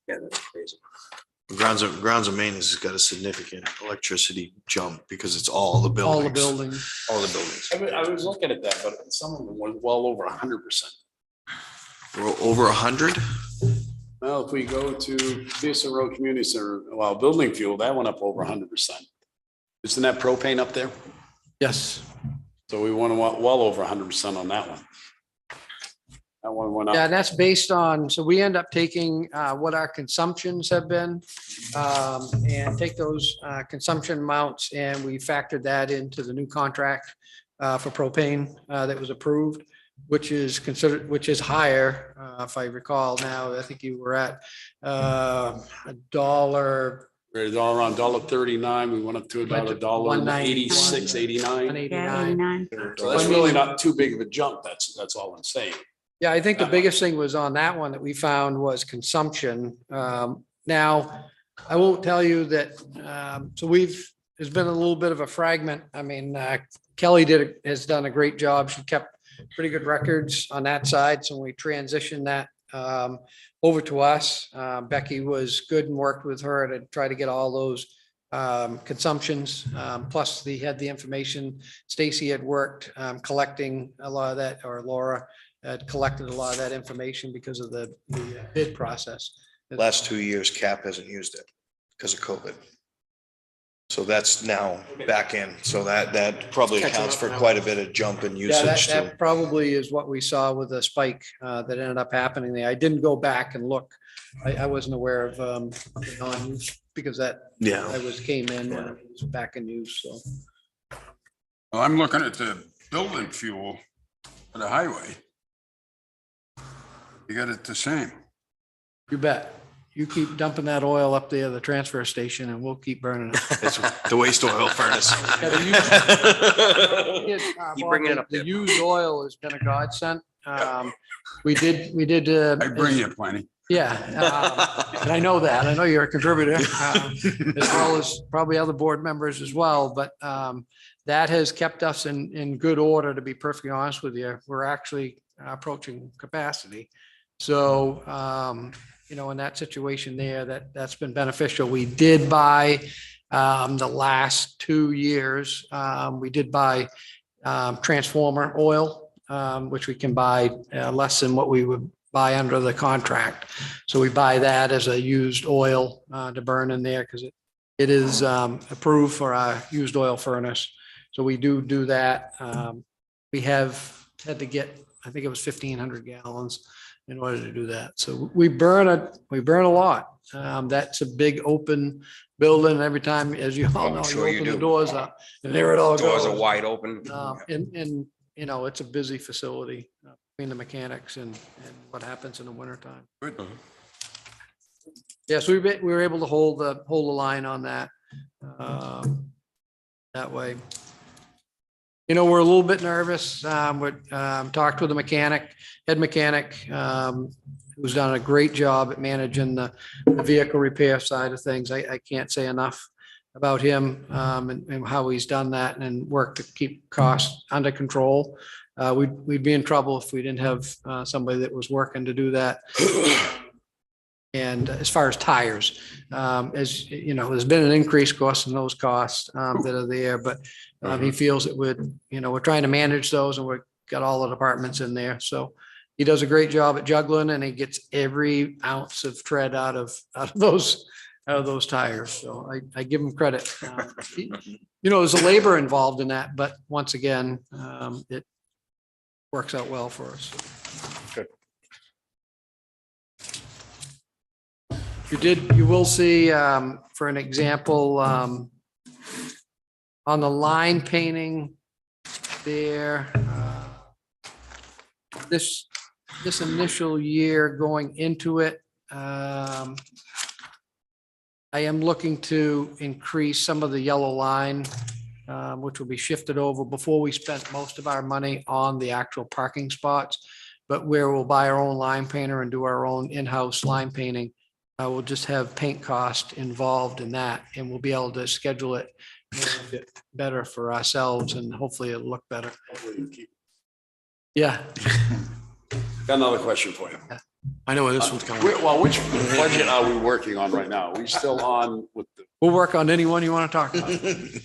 Yeah, that's crazy. Grounds and maintenance has got a significant electricity jump because it's all the buildings. All the buildings. All the buildings. I was looking at that, but some of them were well over 100%. We're over 100. Well, if we go to Pearson Road Community Center, well, building fuel, that went up over 100%. Isn't that propane up there? Yes. So we went well over 100% on that one. That one went Yeah, up. that's based on, so we end up taking what our consumptions have been and take those consumption amounts, and we factored that into the new contract for propane that was approved, which is higher, if I recall now. I think you were at $1. We're around $1.39. We went up to about $1.86, 89. 189. So that's really not too big of a jump. That's all I'm saying. Yeah, I think the biggest thing was on that one that we found was consumption. Now, I won't tell you that, there's been a little bit of a fragment. I mean, Kelly has done a great job. She kept pretty good records on that side. So when we transitioned that over to us, Becky was good and worked with her to try to get all those consumptions. Plus they had the information. Stacy had worked collecting a lot of that, or Laura had collected a lot of that information because of the bid process. Last 2 years, CAP hasn't used it because of COVID. So that's now back in. So that probably Catching accounts up for now. quite a bit of jump in Yeah, usage too. that probably is what we saw with the spike that ended up happening there. I didn't go back and look. I wasn't aware of the non-use because that Yeah. came in when it was back in use, so. Well, I'm looking at the building fuel for the highway. You got it the same. You bet. You keep dumping that oil up there, the transfer station, and we'll keep burning it. It's the waste oil furnace. Keep bringing it up The there. used oil has been a godsend. We did. I bring you plenty. Yeah, and I know that. I know you're a contributor, as well as probably other board members as well, but that has kept us in good order, to be perfectly honest with you. We're actually approaching capacity. So, in that situation there, that's been beneficial. We did buy the last 2 years, we did buy transformer oil, which we can buy less than what we would buy under the contract. So we buy that as a used oil to burn in there because it is approved for our used oil furnace. So we do that. We have had to get, I think it was 1,500 gallons in order to do that. So we burn a lot. That's a big open building. Every time, as you all I'm know, you sure you open the do. doors up and there it all Doors are goes. wide open. And it's a busy facility between the mechanics and what happens in the wintertime. Good. Yes, we were able to hold the line on that. That way. We're a little bit nervous. We talked with the mechanic, head mechanic, who's done a great job at managing the vehicle repair side of things. I can't say enough about him and how he's done that and worked to keep costs under control. We'd be in trouble if we didn't have somebody that was working to do that. And as far as tires, as you know, there's been an increased cost in those costs that are there, but he feels it would, we're trying to manage those and we've got all the departments in there. So he does a great job at juggling and he gets every ounce of tread out of those tires. So I give him credit. There's a labor involved in that, but once again, it works out well for us. Good. You will see, for an example, on the line painting there, this initial year going into it, I am looking to increase some of the yellow line, which will be shifted over before we spent most of our money on the actual parking spots. But where we'll buy our own line painter and do our own in-house line painting, we'll just have paint cost involved in that, and we'll be able to schedule it a little bit better for ourselves, and hopefully it'll look better. Yeah. Got another question for you. I know where this one's coming. Well, which budget are we working on right now? Are we still on with the, We'll work on any one you want to talk about.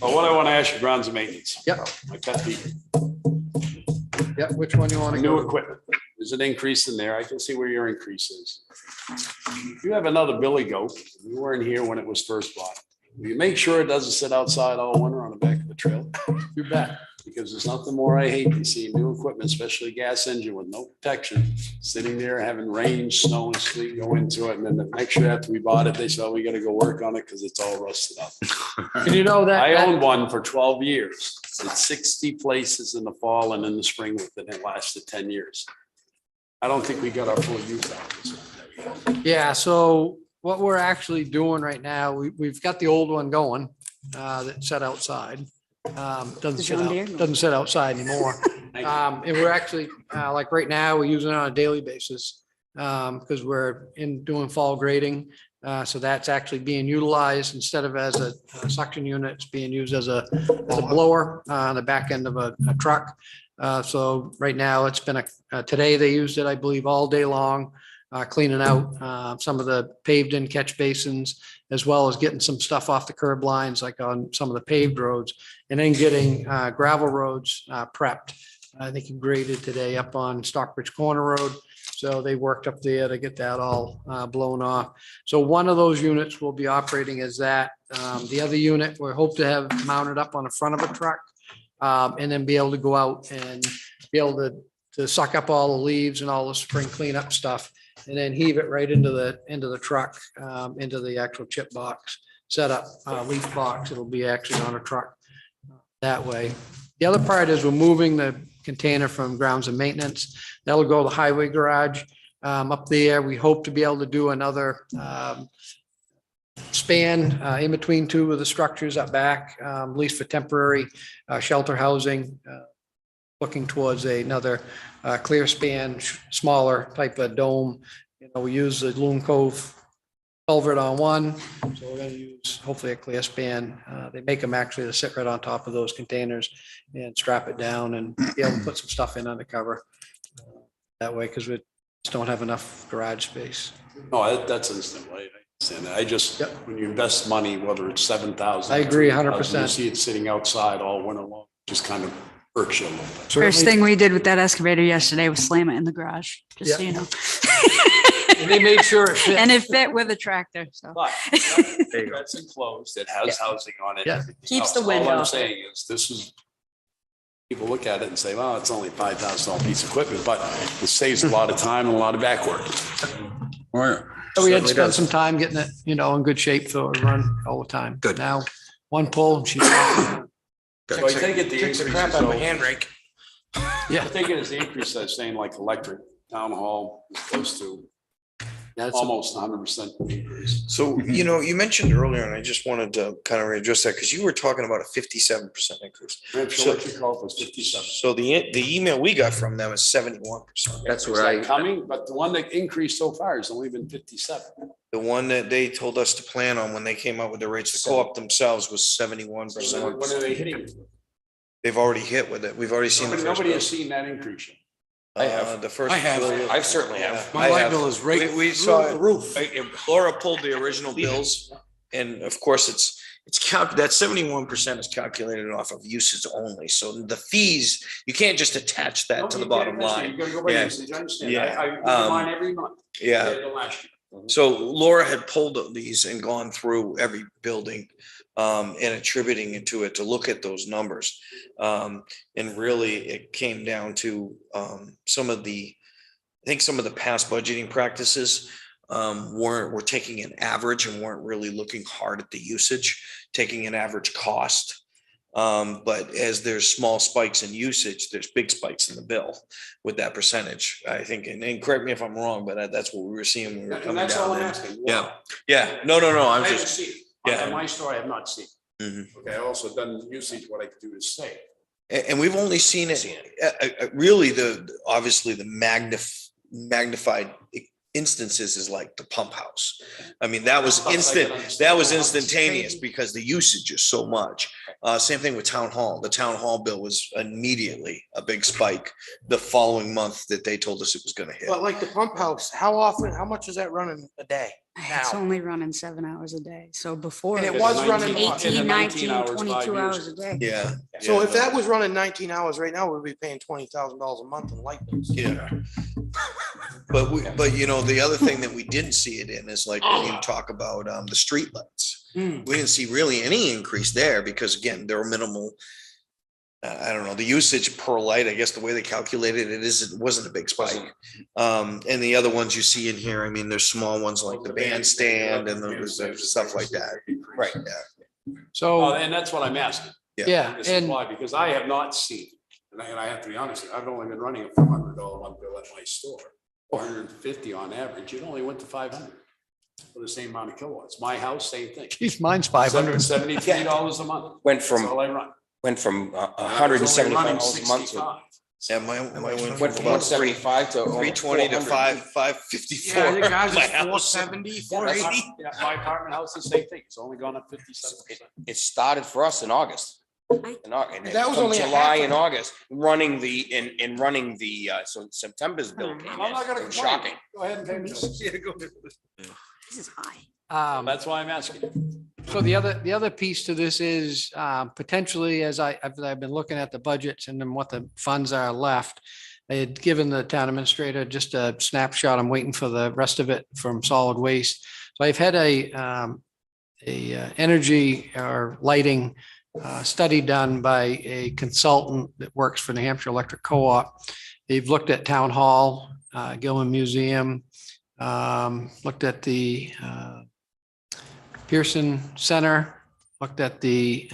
what I want to ask you, grounds and maintenance. Yep. My pet peeve. Yeah, which one you want to New go? equipment. There's an increase in there. I can see where your increase is. You have another billy goat. You weren't here when it was first bought. Will you make sure it doesn't sit outside all winter on the back of the trailer? You bet. Because there's nothing more I hate than seeing new equipment, especially a gas engine with no protection, sitting there having rain, snow and sleet go into it. And then the next year after we bought it, they said, oh, we got to go work on it because it's all rusted up. And you know that. I owned one for 12 years. It's 60 places in the fall and in the spring with it. It lasted 10 years. I don't think we got our full use out of this. Yeah, so what we're actually doing right now, we've got the old one going, that's set outside. Doesn't sit outside anymore. And we're actually, like right now, we're using it on a daily basis, because we're doing fall grading. So that's actually being utilized instead of as a suction unit, it's being used as a blower on the back end of a truck. So right now it's been today they used it, I believe, all day long, cleaning out some of the paved in catch basins, as well as getting some stuff off the curb lines, like on some of the paved roads, and then getting gravel roads prepped. I think he graded today up on Stockbridge Corner Road. So they worked up there to get that all blown off. So one of those units will be operating as that. The other unit, we hope to have mounted up on the front of a truck, and then be able to go out and be able to suck up all the leaves and all the spring cleanup stuff, and then heave it right into the truck, into the actual chip box setup, leaf box. It'll be actually on a truck that way. The other part is we're moving the container from grounds and maintenance. That'll go to the highway garage up there. We hope to be able to do another span in between two of the structures up back, at least for temporary shelter housing, looking towards another clear span, smaller type of dome. We use the Loon Cove culvert on one, so we're going to use hopefully a clear span. They make them actually to sit right on top of those containers and strap it down and be able to put some stuff in undercover that way, because we just don't have enough garage space. No, that's instant, right? I understand that. I just, when you invest money, whether it's 7,000. I agree 3,000, 100%. You see it sitting outside all winter long, just kind of irks you a little bit. First thing we did with that excavator yesterday was slam it in the garage, just so you know. And they made sure it fit. And it fit with a tractor, so. But that's enclosed, it has housing on it. Yeah. everything Keeps the else. wind All I'm off it. saying is, this is, people look at it and say, well, it's only $5,000 piece of equipment, but it saves a lot of time and a lot of back work. Oh, yeah. So we had to Certainly spend does. some time getting it, in good shape so it run all the time. Good. Now, one pull and she's. So I take it the Takes the increase crap is out of my over. hand rake. Yeah. I think it is the increase that's saying like electric, town hall, is close to That's almost 100% increase. So, you mentioned earlier, and I just wanted to kind of readdress that, because you were talking about a 57% increase. Hampshire So- Electric Health was 57. So the email we got from them is 71%. That's Is where that I, coming? But the one that increased so far has only been 57. The one that they told us to plan on when they came out with the rates, the co-op themselves was So 71%. when are they hitting? They've already hit with it. We've already seen the first. Nobody has bill. seen that increase yet. I have. The first. I have. bill- I certainly have. My I light have. bill is right We through saw the it. roof. Laura pulled the original bills, and of course, that 71% is calculated off of usage only. So the fees, you can't just attach that to the bottom line. You gotta go by Yeah. usage, I understand. Yeah. I look at mine every month. Yeah. compared to last year. So Laura had pulled these and gone through every building and attributing it to look at those numbers. And really it came down to some of the past budgeting practices were taking an average and weren't really looking hard at the usage, taking an average cost. But as there's small spikes in usage, there's big spikes in the bill with that percentage, I think. And correct me if I'm wrong, but that's what we were seeing when we were And coming that's all down. I'm there. asking. Yeah, yeah. No, I'm I haven't just, seen. yeah. On my store, I have not seen. Mhm. Okay, I also done usage, what I could do is save. And we've only seen it, really obviously the magnified instances is like the pump house. I mean, that was Pump house, I can instant, understand. that was Pump house is instantaneous crazy. because the usage is so much. Same thing with town hall. The town hall bill was immediately a big spike the following month that they told us it was gonna hit. But like the pump house, how much is that running a day It's now? only running 7 hours a day. So before. And it it was was running 18, 19, 5 22 years. hours a day. Yeah. So yeah, if that was running 19 hours right now, we'd be paying $20,000 a month in light bills. Yeah. But the other thing that we didn't see it in is like when you talk about the streetlights. Hmm. We didn't see really any increase there because again, there were minimal. I don't know, the usage per light, I guess the way they calculated it wasn't a big spike. And the other ones you see in here, I mean, there's small ones like the bandstand and there's stuff like that. Right, yeah. So, And that's what I'm asking. yeah, This is and why, because I have not seen, and I have to be honest, I've only been running a $400 month bill at my store. 450 on average, it only went to 500 for the same amount of kilowatts. My house, same thing. geez, mine's 500. $73 a month. Went That's from, all I run. went from And I was hundred and only seventy-five running dollars a month to 65. Yeah, my went went from from one about seventy-five to 320 to 400. 554. Yeah, your guys My is house. 470, Yeah, 480. my apartment house, the same thing. It's only gone up 57%. It started for us in August. In August. And That was from only a July half of and it. August, running so September's bill came I'm not gonna in. It was complain. shocking. Go ahead and pay me. This is high. That's why I'm asking. So the other piece to this is potentially, as I've been looking at the budgets and then what the funds are left. I had given the town administrator just a snapshot. I'm waiting for the rest of it from solid waste. So I've had a energy or lighting study done by a consultant that works for New Hampshire Electric Co-op. They've looked at Town Hall, Gilman Museum, looked at the Pearson Center, looked at the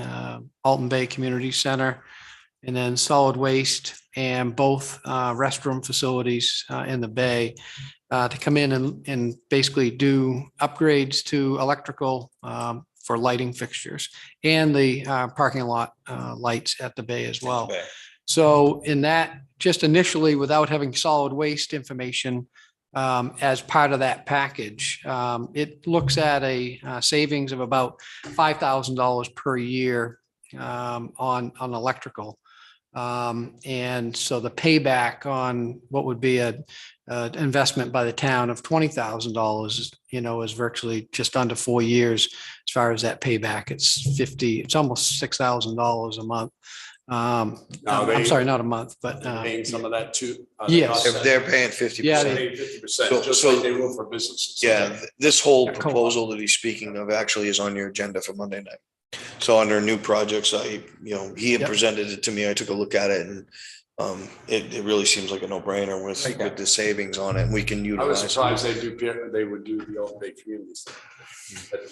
Alton Bay Community Center, and then solid waste and both restroom facilities in the bay to come in and basically do upgrades to electrical for lighting fixtures and the parking lot lights at the bay as well. So in that, just initially, without having solid waste information, as part of that package, it looks at a savings of about $5,000 per year on electrical. And so the payback on what would be a investment by the town of $20,000, is virtually just under 4 years. As far as that payback, it's almost $6,000 a month. Now I'm sorry, not a month, but Paying some of that too. Yes. If they're paying 50%. Yeah, Paying 50%, So- just so- like they will for businesses. Yeah, this whole Yeah, co-op. proposal that he's speaking of actually is on your agenda for Monday night. So under new projects, he had Yep. presented it to me. I took a look at it and it really seems like a no-brainer with the savings on it and we can I was utilize. it. surprised they would do the Alton Bay communities.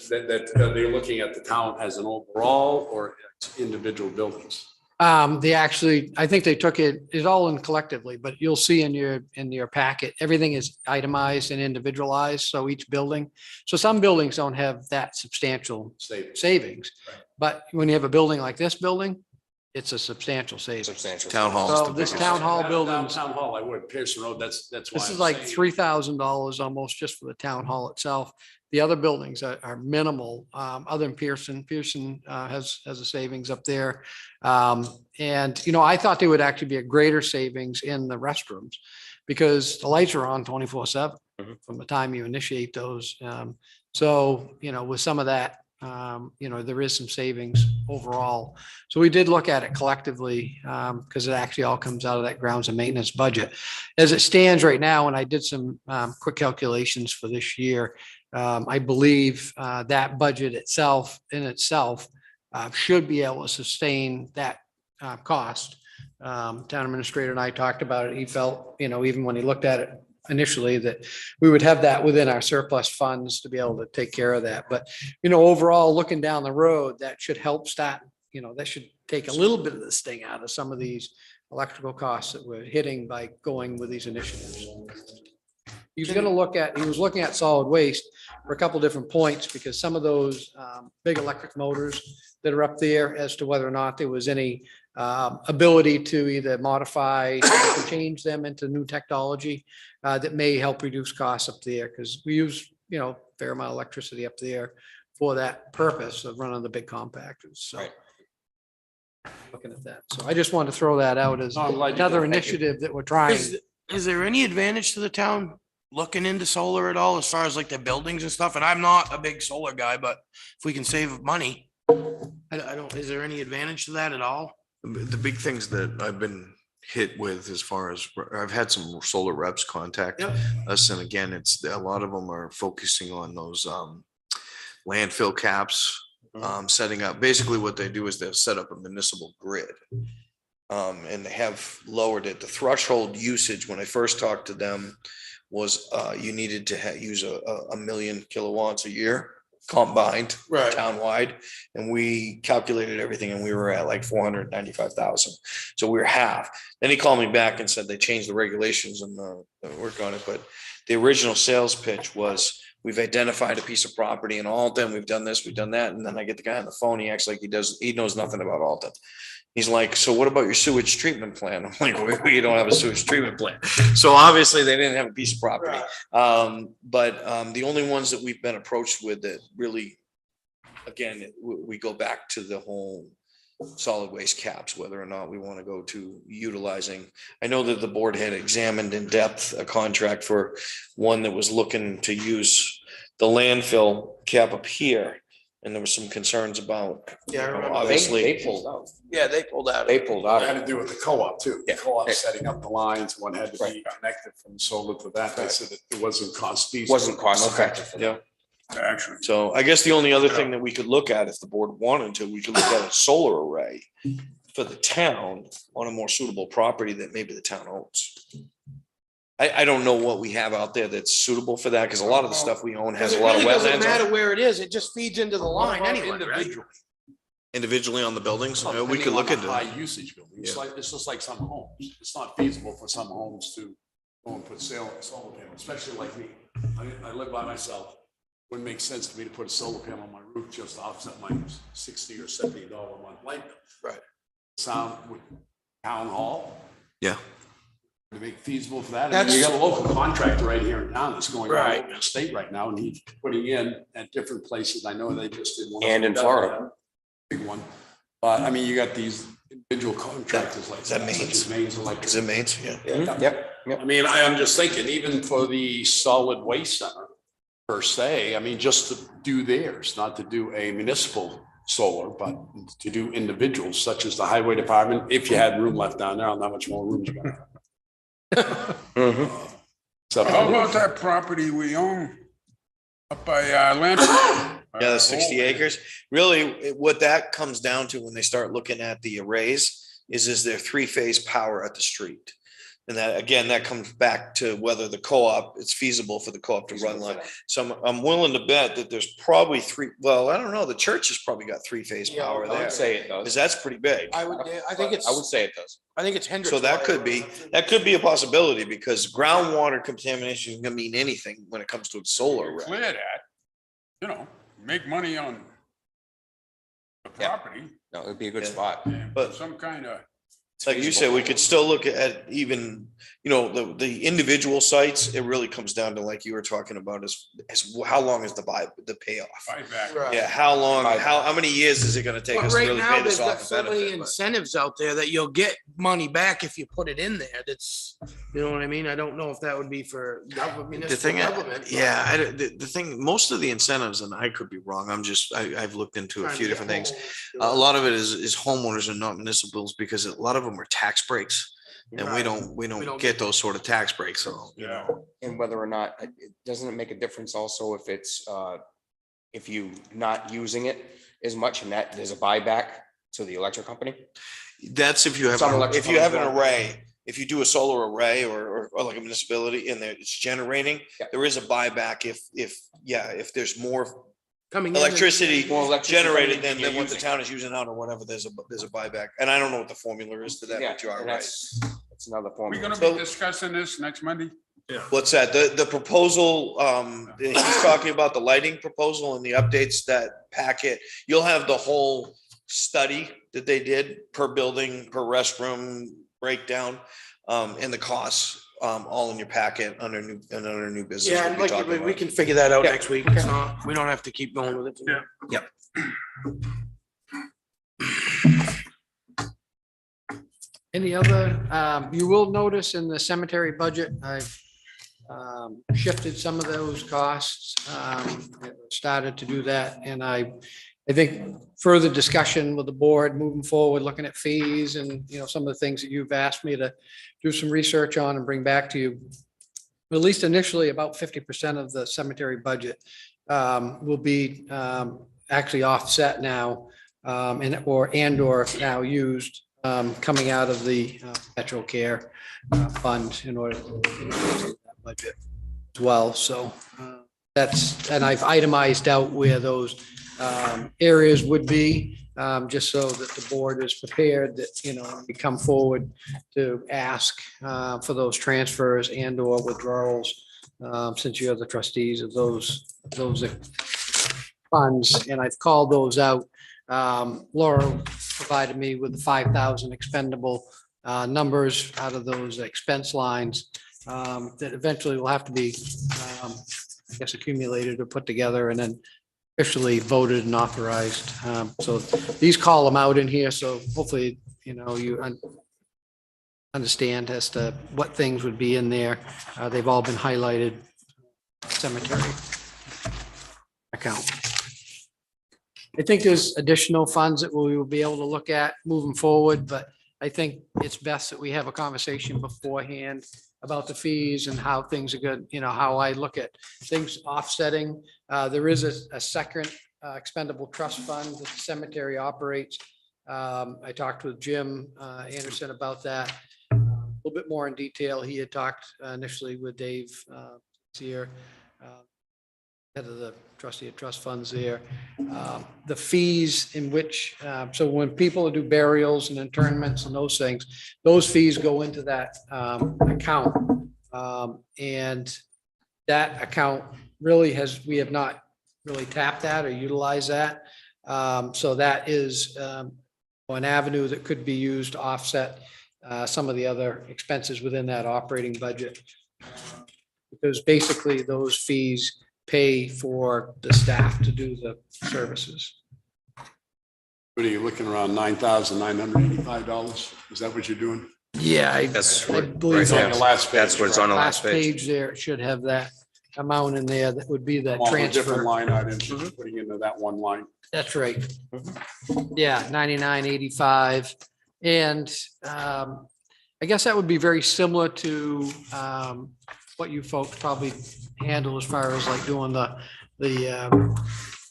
That they're looking at the town as an overall or individual buildings. I think they took it's all in collectively, but you'll see in your packet, everything is itemized and individualized. So each building, so some buildings don't have that substantial savings. Right. But when you have a building like this building, it's a substantial savings. Substantial. Town hall. is So the this biggest. town hall buildings, Town hall, I would, Pearson Road, that's why. this is I'm like saying- $3,000 almost just for the town hall itself. The other buildings are minimal, other than Pearson. Pearson has a savings up there. And, I thought there would actually be a greater savings in the restrooms because the lights are on 24/7 Mhm. from the time you initiate those. So, with some of that there is some savings overall. So we did look at it collectively because it actually all comes out of that grounds and maintenance budget. As it stands right now, and I did some quick calculations for this year, I believe that budget itself should be able to sustain that cost. Town administrator and I talked about it. He felt, even when he looked at it initially, that we would have that within our surplus funds to be able to take care of that. But, overall, looking down the road, that should help start, that should take a little bit of the sting out of some of these electrical costs that we're hitting by going with these initiatives. He was looking at solid waste for a couple different points, because some of those big electric motors that are up there, as to whether or not there was any ability to either modify or change them into new technology that may help reduce costs up there, because we use, fair amount of electricity up there for that purpose of running the big compactors. So Right. looking at that. So I just wanted to throw that out as No, I'm glad you did. another Thank you. initiative that we're trying. Is there any advantage to the town looking into solar at all, as far as like the buildings and stuff? And I'm not a big solar guy, but if we can save money, I don't, is there any advantage to that at all? The big things that I've been hit with, as far as, I've had some solar reps contact Yep. us, and again, a lot of them are focusing on those landfill caps, setting up, basically what they do is they'll set up a municipal grid. And they have lowered it. The threshold usage, when I first talked to them, was you needed to use a million kilowatts a year combined Right. townwide. And we calculated everything and we were at like 495,000. So we were half. Then he called me back and said they changed the regulations and work on it. But the original sales pitch was, we've identified a piece of property in Alton. We've done this, we've done that. And then I get the guy on the phone. He acts like he knows nothing about Alton. He's like, so what about your sewage treatment plan? I'm like, we don't have a sewage treatment plan. So obviously they didn't have a piece of property. But the only ones that we've been approached with that really, again, we go back to the whole solid waste caps, whether or not we want to go to utilizing. I know that the board had examined in depth a contract for one that was looking to use the landfill cap up here. And there were some concerns about, Yeah, I remember. obviously. They pulled out. Yeah, they pulled out. They pulled It had out. to do with the co-op too. The Yeah. co-op setting up the lines, one had to be Right. connected from solar to that. They said it wasn't cost feasible. Wasn't cost effective for them. Yeah. Actually. So I guess the only other thing that we could look at, if the board wanted to, we could look at a solar array for the town on a more suitable property that maybe the town owns. I don't know what we have out there that's suitable for that, because a lot of the stuff we own has a lot of It doesn't wetlands. matter where it is, it just feeds into the line anyway, right? Individually. Individually on the buildings, we Depending could on look the into high that. usage buildings. Yeah. It's just like some homes. It's not feasible for some homes to go and put solar panels, especially like me. I live by myself. Wouldn't make sense to me to put a solar panel on my roof just to offset my $60 or $70 a month light bill. Right. Sound with town hall. Yeah. To make feasible for that. I mean, you got a local contractor right here in town that's going all over the state right now, and he's putting in at different places. I know they just did one. And in Florida. Big one. But I mean, you got these individual contractors like. Is that such Maine's? as Maine's Electric. Is it Maine's? Yeah. Yep. I mean, I'm just thinking, even for the solid waste center per se, I mean, just to do theirs, not to do a municipal solar, but to do individuals such as the highway department, if you had room left down there, I don't know how much more room you got. So, How about that property we own up by Lansing? Yeah, the 60 acres. Really, what that comes down to when they start looking at the arrays is there three-phase power at the street? And that, again, that comes back to whether the co-op, it's feasible for the co-op to run line. So I'm willing to bet that there's probably I don't know, the church has probably got three-phase Yeah, power I there. would say it Because does. that's pretty big. I think it's, I would say it does. I think it's Hendrix. So that could be a possibility, because groundwater contamination is gonna mean anything when it comes to a solar array. Clear that, make money on the Yeah. property. No, it'd be a good Yeah. spot. And But- put some kind of Like you said, we could still look at even, the individual sites. It really comes down to, like you were talking about, is how long is the payoff? Buyback. Right. Yeah, how long, how many years is it gonna take But us to right really now, pay this there's got off? so and many benefit, but- incentives out there that you'll get money back if you put it in there. That's, you know what I mean? I don't know if that would be for government. The thing, government, but- yeah, the thing, most of the incentives, and I could be wrong, I've looked into a Trying to few get different things. homeowners to A do it. lot of it is homeowners and not municipals, because a lot of them are tax breaks. And we Right. don't don't get those sort of tax breaks, so, Yeah. And whether or not, doesn't it make a difference also if it's, if you not using it as much and that there's a buyback to the electric company? That's if you have, Some electric if you have an companies array, if you do a solar array or like a municipality and it's generating, Yeah. there is a buyback if there's more Coming in. electricity More electricity generated coming in than than what the you're town is using out or whatever, there's a buyback. And I don't know what the formula is to that, Yeah, but you are and right. that's another form. We're gonna So- be discussing this next Monday. What's that? The proposal, he's talking about the lighting proposal and the updates, that packet. You'll have the whole study that they did per building, per restroom breakdown, and the costs, all in your packet under new business. Yeah, we'll and be like, talking we about. can figure that out Yeah. next week. It's not, we don't have to keep going with it. tonight. Any other, you will notice in the cemetery budget, I've shifted some of those costs, started to do that, and I think further discussion with the board moving forward, looking at fees and, some of the things that you've asked me to do some research on and bring back to you. At least initially, about 50% of the cemetery budget will be actually offset now, or now used, coming out of the Metro Care fund in order to that budget as well. So and I've itemized out where those areas would be, just so that the board is prepared that, when we come forward to ask for those transfers and or withdrawals, since you're the trustees of those funds, and I've called those out. Laura provided me with the 5,000 expendable numbers out of those expense lines that eventually will have to be, I guess, accumulated or put together and then officially voted and authorized. So these call them out in here. So hopefully, you understand as to what things would be in there. They've all been highlighted. Cemetery account. I think there's additional funds that we will be able to look at moving forward, but I think it's best that we have a conversation beforehand about the fees and how things are good, how I look at things offsetting. There is a second expendable trust fund that the cemetery operates. I talked with Jim Anderson about that a little bit more in detail. He had talked initially with Dave here, head of the trustee of trust funds there. The fees in which, so when people do burials and interments and those things, those fees go into that account. And that account really we have not really tapped that or utilized that. So that is an avenue that could be used to offset some of the other expenses within that operating budget. Because basically those fees pay for the staff to do the services. What are you looking around $9,985? Is that what you're doing? Yeah, That's I what, believe It's on that the last that's page, what it's on the last last page. page there, it should have that amount in there. That would be that All the different transfer. line items you're putting into that one line. That's right. Yeah, 99.85. And I guess that would be very similar to what you folks probably handle as far as like doing the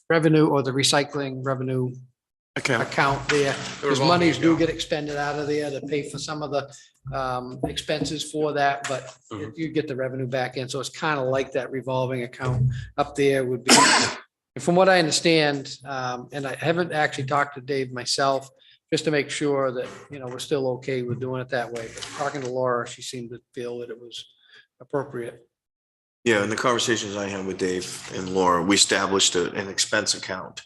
revenue or the recycling revenue account there. Because monies do get expended out of there to pay for some of the expenses for that, but you get the revenue back in. So it's kind of like that revolving account up there would be. And from what I understand, and I haven't actually talked to Dave myself, just to make sure that, we're still okay with doing it that way. But talking to Laura, she seemed to feel that it was appropriate. Yeah, in the conversations I had with Dave and Laura, we established an expense account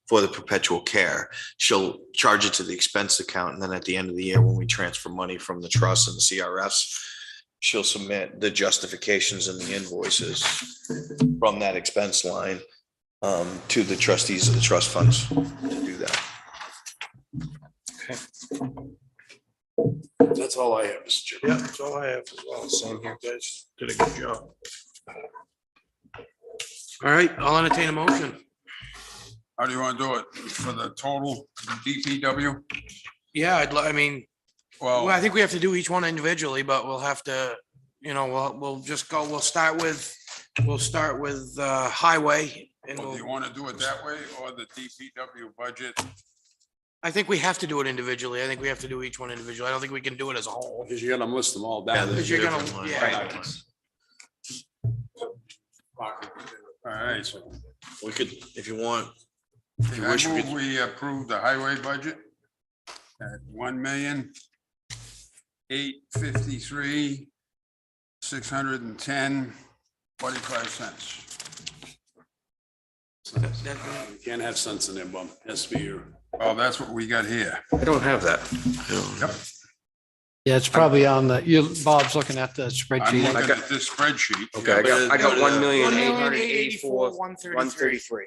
for the perpetual care. She'll charge it to the expense account, and then at the end of the year, when we transfer money from the trust and the CRFs, she'll submit the justifications and the invoices from that expense line to the trustees of the trust funds to do that. That's all I have, Mr. Chairman. Yeah, that's all I have as well. Same here. You guys did a good job. All right, I'll entertain a motion. How do you want to do it? For the total DPW? Yeah, I mean, well, I Well, think we have to do each one individually, but we'll have to, we'll just go, we'll start with highway. And do you want to do it that way or the DPW budget? I think we have to do it individually. I think we have to do each one individually. I don't think we can do it as a whole. Because you're gonna list them all Yeah, down. there's you're gonna- different lines. yeah. All right, so We could, if you want, I wish we move could- we approve the highway budget at 1,853,610.45. You can't have cents in there, bum. Has to be your. Oh, that's what we got here. I don't have that. Yeah, it's probably on Bob's looking at the I'm spreadsheet. looking at this spreadsheet. Okay, I got 1,884,133. 1,134,133.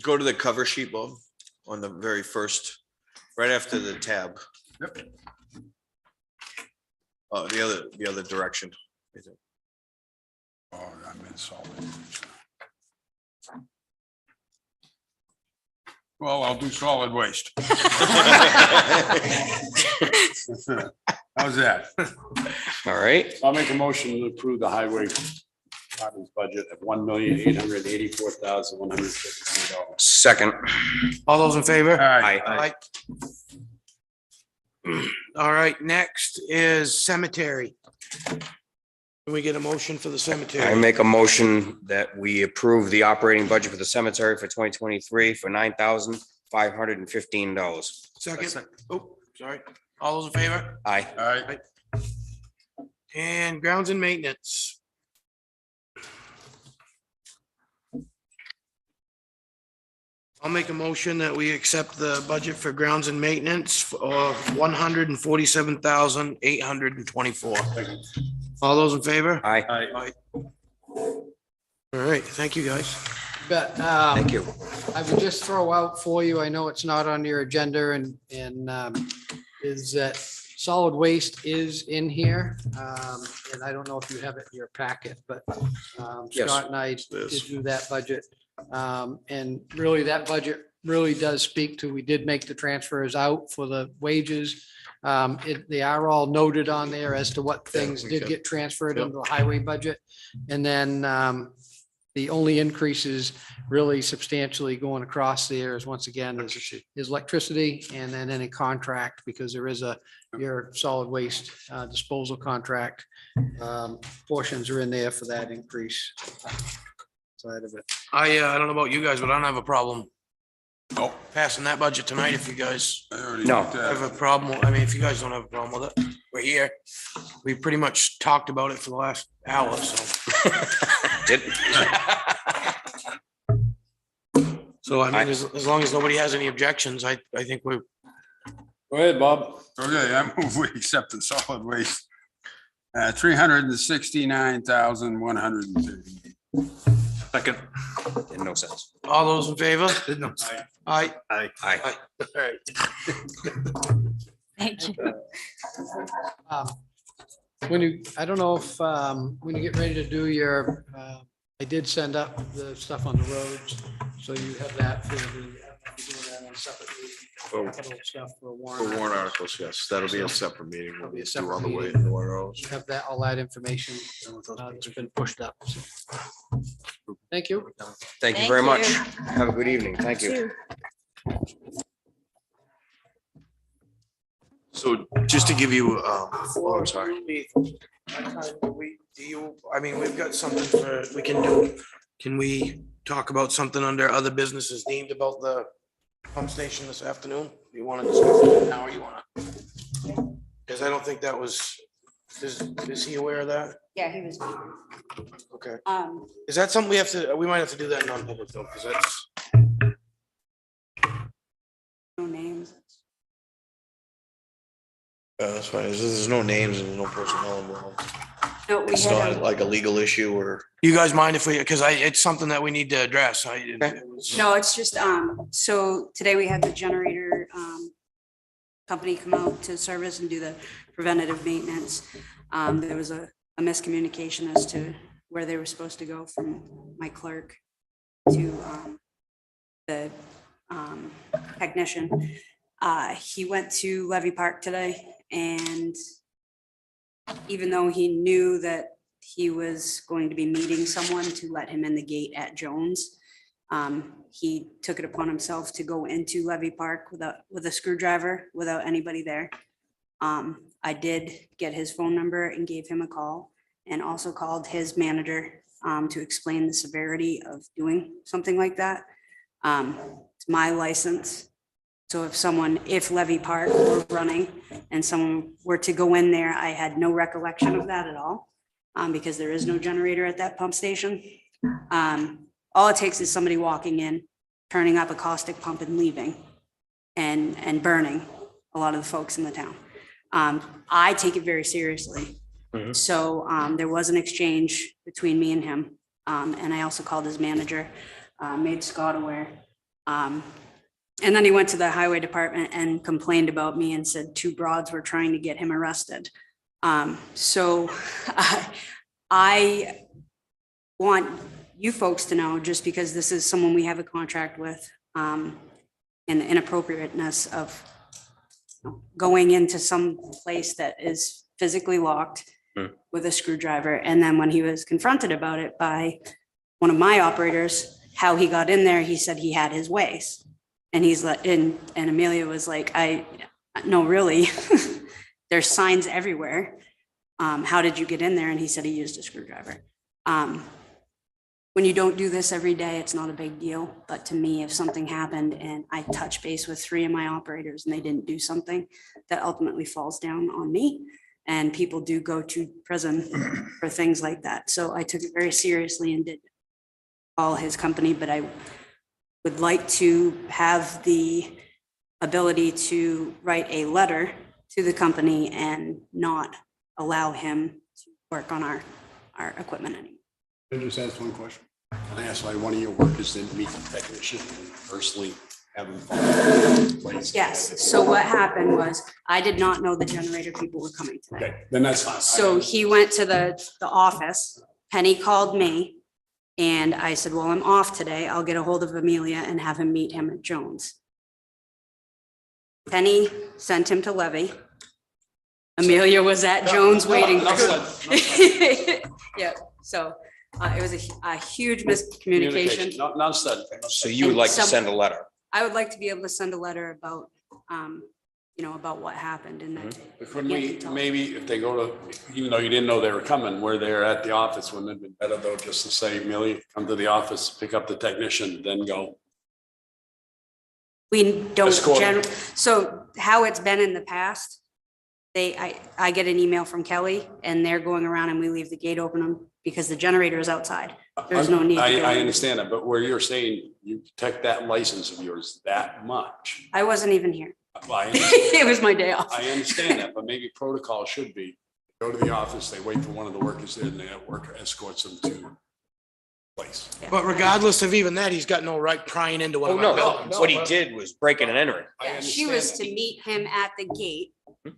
go to the cover sheet, Bob, on the very first, right after the tab. Yep. Oh, the other direction. Oh, I'm in solid. Well, I'll do solid waste. How's that? All right, I'll make a motion to approve the highway department's budget of $1,884,153. second. All those in favor? All right, Aye. All right, next is cemetery. Can we get a motion for the I cemetery? make a motion that we approve the operating budget for the cemetery for 2023 for $9,515. Second. Oh, sorry. All those in favor? Aye. all right. And grounds and maintenance. I'll make a motion that we accept the budget for grounds and maintenance of $147,824. All those in favor? Aye. Aye. All right, thank you, guys. But Thank you. I would just throw out for you, I know it's not on your agenda and is that solid waste is in here. And I don't know if you have it in your packet, but Yes. Scott and I did do that budget. And really that budget really does speak to, we did make the transfers out for the wages. They are all noted on there as to what things did get transferred into the highway budget. And then the only increases really substantially going across there is once again is electricity and then any contract, because there is your solid waste disposal contract. Portions are in there for that increase. Side of it. I don't know about you guys, but I don't have a problem Nope. passing that budget tonight if you guys I already No. did have that. a problem. I mean, if you guys don't have a problem with it, we're here. We pretty much talked about it for the last hour, so. So I mean, as long as nobody has any objections, I think we're, Go ahead, Bob. Okay, I move we accept the solid waste. 369,130. Second. Made no sense. all those in favor? Aye. Aye. All right. Thank you. I don't know if, when you get ready to do your, I did send up the stuff on the roads, so you have that for the, doing that on separately. Capital stuff for For warrant. warrant articles, yes, that'll be a separate meeting. That'll be a Do separate on the way. meeting. warrant articles. You have that, all that information that's been pushed up. so. Thank you. Thank you Thank very much. you. Have a good evening. Thank you. So just to give you, oh, I'm sorry. I mean, we've got something for, we can do, can we talk about something under other businesses deemed about the pump station this afternoon? You want to discuss it now or you want to? Because I don't think that was, is he aware of that? Yeah, he was. Okay. Is that something we might have to do that in non-public though, because that's. That's fine. There's no names and no personnel involved. No, we It's had not like a legal issue or. You guys mind if we, because it's something that we need to address. It was- no, it's just, so today we had the generator, company come out to service and do the preventative maintenance. There was a miscommunication as to where they were supposed to go from my clerk to, the, technician. He went to Levy Park today, and even though he knew that he was going to be meeting someone to let him in the gate at Jones, he took it upon himself to go into Levy Park with a screwdriver without anybody there. I did get his phone number and gave him a call, and also called his manager to explain the severity of doing something like that. It's my license. So if Levy Park were running and someone were to go in there, I had no recollection of that at all, because there is no generator at that pump station. All it takes is somebody walking in, turning up a caustic pump and leaving, and burning a lot of the folks in the town. I take it very seriously. So there was an exchange between me and him. And I also called his manager, made Scott aware. And then he went to the highway department and complained about me and said 2 broads were trying to get him arrested. So I want you folks to know, just because this is someone we have a contract with, and the inappropriateness of going into some place that is physically locked with a screwdriver. And then when he was confronted about it by one of my operators, how he got in there, he said he had his ways. And he's like, and Amelia was like, no, really, there's signs everywhere. How did you get in there? And he said he used a screwdriver. When you don't do this every day, it's not a big deal. But to me, if something happened and I touch base with 3 of my operators and they didn't do something, that ultimately falls down on me. And people do go to prison for things like that. So I took it very seriously and did call his company, but I would like to have the ability to write a letter to the company and not allow him to work on our equipment anymore. Can I just ask one question? Can I ask why one of your workers didn't meet the technician and personally have him follow the place? Yes, so what happened was, I did not know the generator people were coming today. Okay, then that's fine. So he went to the office, Penny called me, and I said, well, I'm off today. I'll get a hold of Amelia and have him meet him at Jones. Penny sent him to Levy. Amelia was at Jones waiting. Yeah, so it was a huge miscommunication. Not said. So you would like to send a letter? I would like to be able to send a letter about, about what happened and that. Couldn't we, maybe if they go to, even though you didn't know they were coming, where they're at the office, wouldn't it have been better though, just to say, Millie, come to the office, pick up the technician, then go? We don't, Escort. So how it's been in the past, I get an email from Kelly and they're going around and we leave the gate open because the generator is outside. There's no need to go I in. understand that, but where you're saying you protect that license of yours that much. I wasn't even here. Well, I understand- It was my day off. I understand that, but maybe protocol should be, go to the office, they wait for one of the workers there, and the worker escorts them to the place. But regardless of even that, he's got no right prying into one Oh, of my no, buildings. what he did was breaking and entering. I Yeah, she was understand to meet him at the gate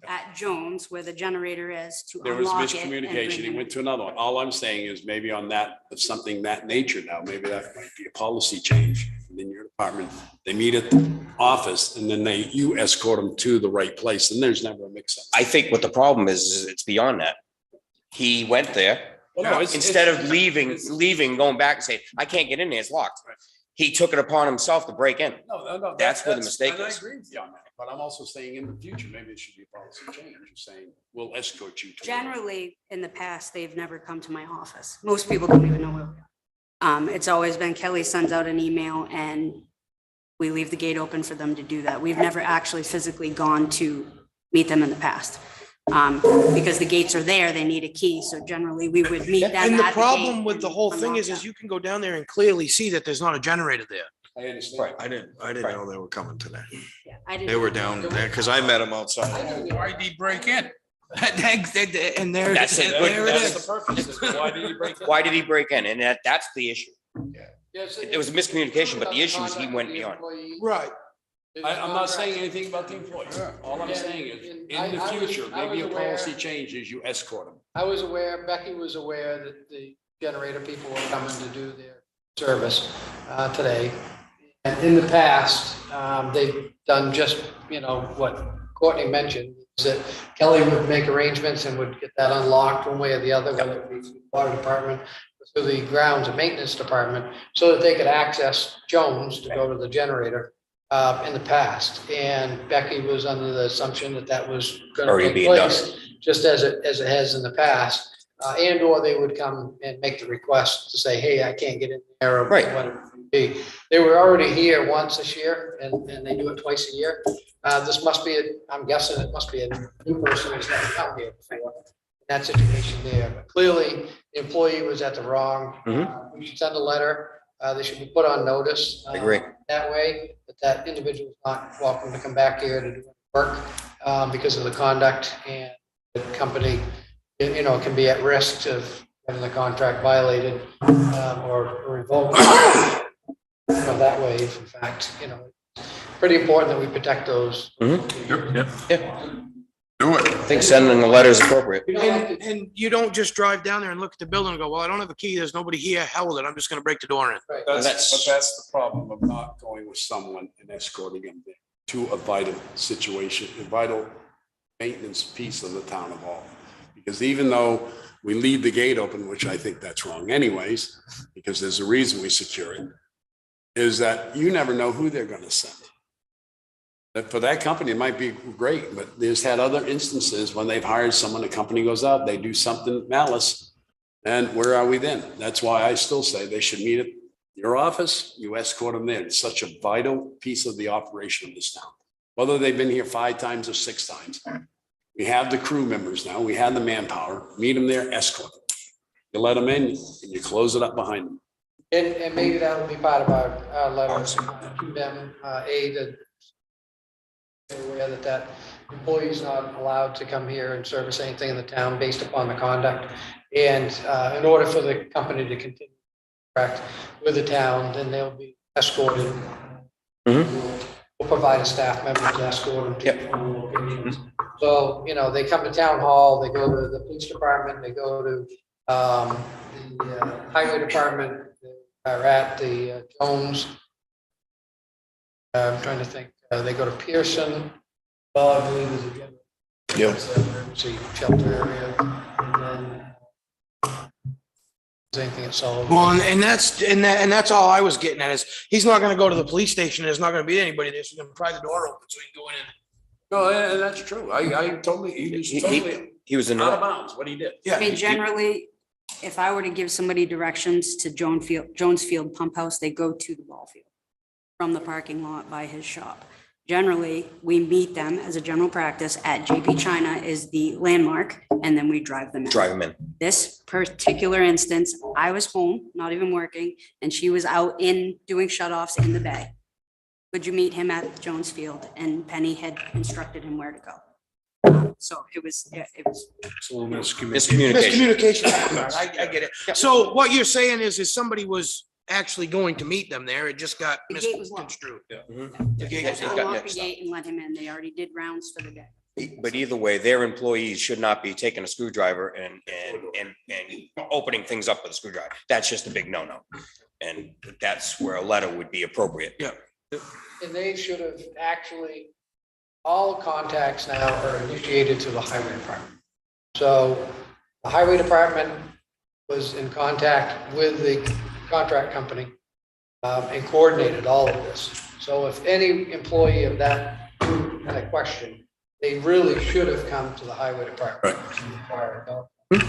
at Jones where the generator is to There was unlock it. and bring miscommunication. He him went in. to another one. All I'm saying is maybe on that, of something that nature now, maybe that might be a policy change in your department. They meet at the office and then you escort them to the right place, and there's never a mix up. I think what the problem is it's beyond that. He went there, instead of leaving, going back and saying, I can't get in there, it's locked. He took it upon himself to break in. No. That's where the mistake and I is. agree with you on that, but I'm also saying in the future, maybe it should be a policy change. You're saying, we'll escort you to. Generally, in the past, they've never come to my office. Most people don't even know where we are. It's always been Kelly sends out an email and we leave the gate open for them to do that. We've never actually physically gone to meet them in the past. Because the gates are there, they need a key. So generally, we would meet them. And the at problem gate with the and whole thing unlock is them. you can go down there and clearly see that there's not a generator there. I understand. Right. I didn't Right. know they were coming today. Yeah, I didn't. They were down there, because I met them outside. Why'd he break in? And there, That's it. there it That's is. purpose. Why did he break Why did he break in? And that's the issue. Yes, It was a miscommunication, but the issue is he went beyond. Right. I'm not saying anything about the employee. All I'm saying is, in the future, maybe a policy changes, you escort them. I was aware, Becky was aware that the generator people were coming to do their service today. And in the past, they've done just, what Courtney mentioned, is that Kelly would make arrangements and would get that unlocked one way or the other, whether it be through the water department, or through the grounds and maintenance department, so that they could access Jones to go to the generator in the past. And Becky was under the assumption that that was going to Already take being done. place, just as it has in the past. And or they would come and make the request to say, hey, I can't get in there. Or Right. whatever it may be. They were already here once this year and they do it twice a year. This must be, I'm guessing it must be a new person who's never come here before. That situation there. But clearly, the employee was at the wrong. We should send a letter. They should be put on notice. I agree. That way, that individual is not welcome to come back here to do work because of the conduct, and the company, can be at risk of having the contract violated or revoked. That way, if in fact, it's pretty important that we protect those. Yeah. Do it. I think sending a letter is appropriate. And you don't just drive down there and look at the building and go, well, I don't have a key. There's nobody here. Hell with it. I'm just going to break the door in. Right. But That's- that's the problem of not going with someone and escorting them there to a vital situation, a vital maintenance piece of the town of all. Because even though we leave the gate open, which I think that's wrong anyways, because there's a reason we secure it, is that you never know who they're going to send. That for that company, it might be great, but there's had other instances when they've hired someone, the company goes out, they do something malice. And where are we then? That's why I still say they should meet at your office, you escort them there. It's such a vital piece of the operation of this town. Whether they've been here 5 times or 6 times. We have the crew members now, we have the manpower, meet them there, escort them. You let them in and you close it up behind them. And maybe that will be part of our letter to them, aware that employee is not allowed to come here and service anything in the town based upon the conduct. And in order for the company to continue correct with the town, then they'll be escorted. We'll provide a staff member to escort them to different locations. So, they come to town hall, they go to the police department, they go to the highway department, are at the Jones. I'm trying to think, they go to Pearson, well, I believe is again. Yep. Emergency shelter area, and then is anything at Sullivan. Well, and that's all I was getting at is he's not going to go to the police station. There's not going to be anybody there. So he's going to pry the door open so he can go in. No, and that's true. I totally, he was totally He was in. out of bounds, what he did. Yeah. I mean, generally, if I were to give somebody directions to Jones Field Pump House, they go to the ball field from the parking lot by his shop. Generally, we meet them as a general practice at JP China is the landmark, and then we drive them in. Drive him in. This particular instance, I was home, not even working, and she was out in doing shut-offs in the bay. Would you meet him at Jones Field? And Penny had instructed him where to go. So it was. It's a little Miscommunication. Miscommunication. I get it. So what you're saying is somebody was actually going to meet them there. It just got The gate was locked. misconstrued. Mhm. The gate Yeah, was it locked. got Unlock the mixed up. gate and let him in. They already did rounds for the day. But either way, their employees should not be taking a screwdriver and opening things up with a screwdriver. That's just a big no-no. And that's where a letter would be appropriate. Yeah. And they should have actually, all contacts now are initiated to the highway department. So the highway department was in contact with the contract company and coordinated all of this. So if any employee of that group had a question, they really should have come to the highway department.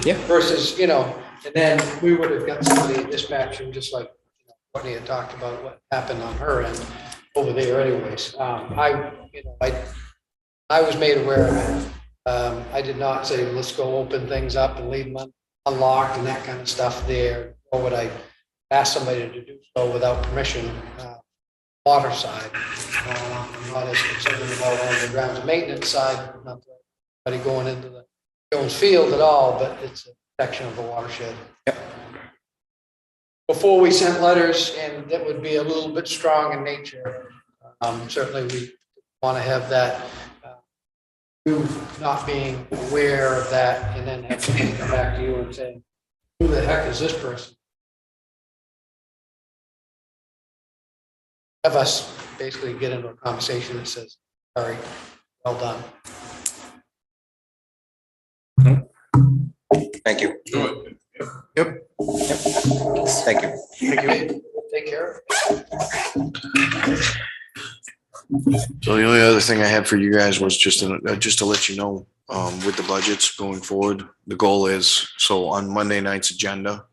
Yeah. Versus, and then we would have got somebody dispatching, just like Courtney had talked about what happened on her end over there anyways. I was made aware of it. I did not say, let's go open things up and leave them unlocked and that kind of stuff there. Or would I ask somebody to do so without permission? water side. I'm not as concerned about on the grounds maintenance side, not that anybody going into the Jones Field at all, but it's a section of the watershed. Before we sent letters, and that would be a little bit strong in nature, certainly we want to have that, you not being aware of that, and then have to come back to you and say, who the heck is this person? Have us basically get into a conversation that says, sorry, well done. Thank you. Do it. Yep. Thank you. Take care. So the only other thing I had for you guys was just to let you know, with the budgets going forward, the goal is, so on Monday night's agenda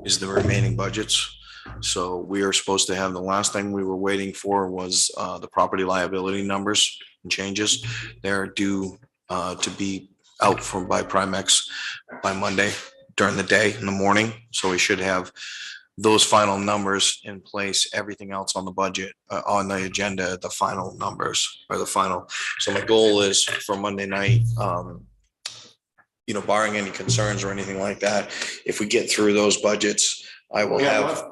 is the remaining budgets. So we are supposed to have, the last thing we were waiting for was the property liability numbers and changes. They're due to be out by Primex by Monday during the day in the morning. So we should have those final numbers in place, everything else on the budget, on the agenda, the final numbers or the final. So my goal is for Monday night, barring any concerns or anything like that, if we get through those budgets, I will have,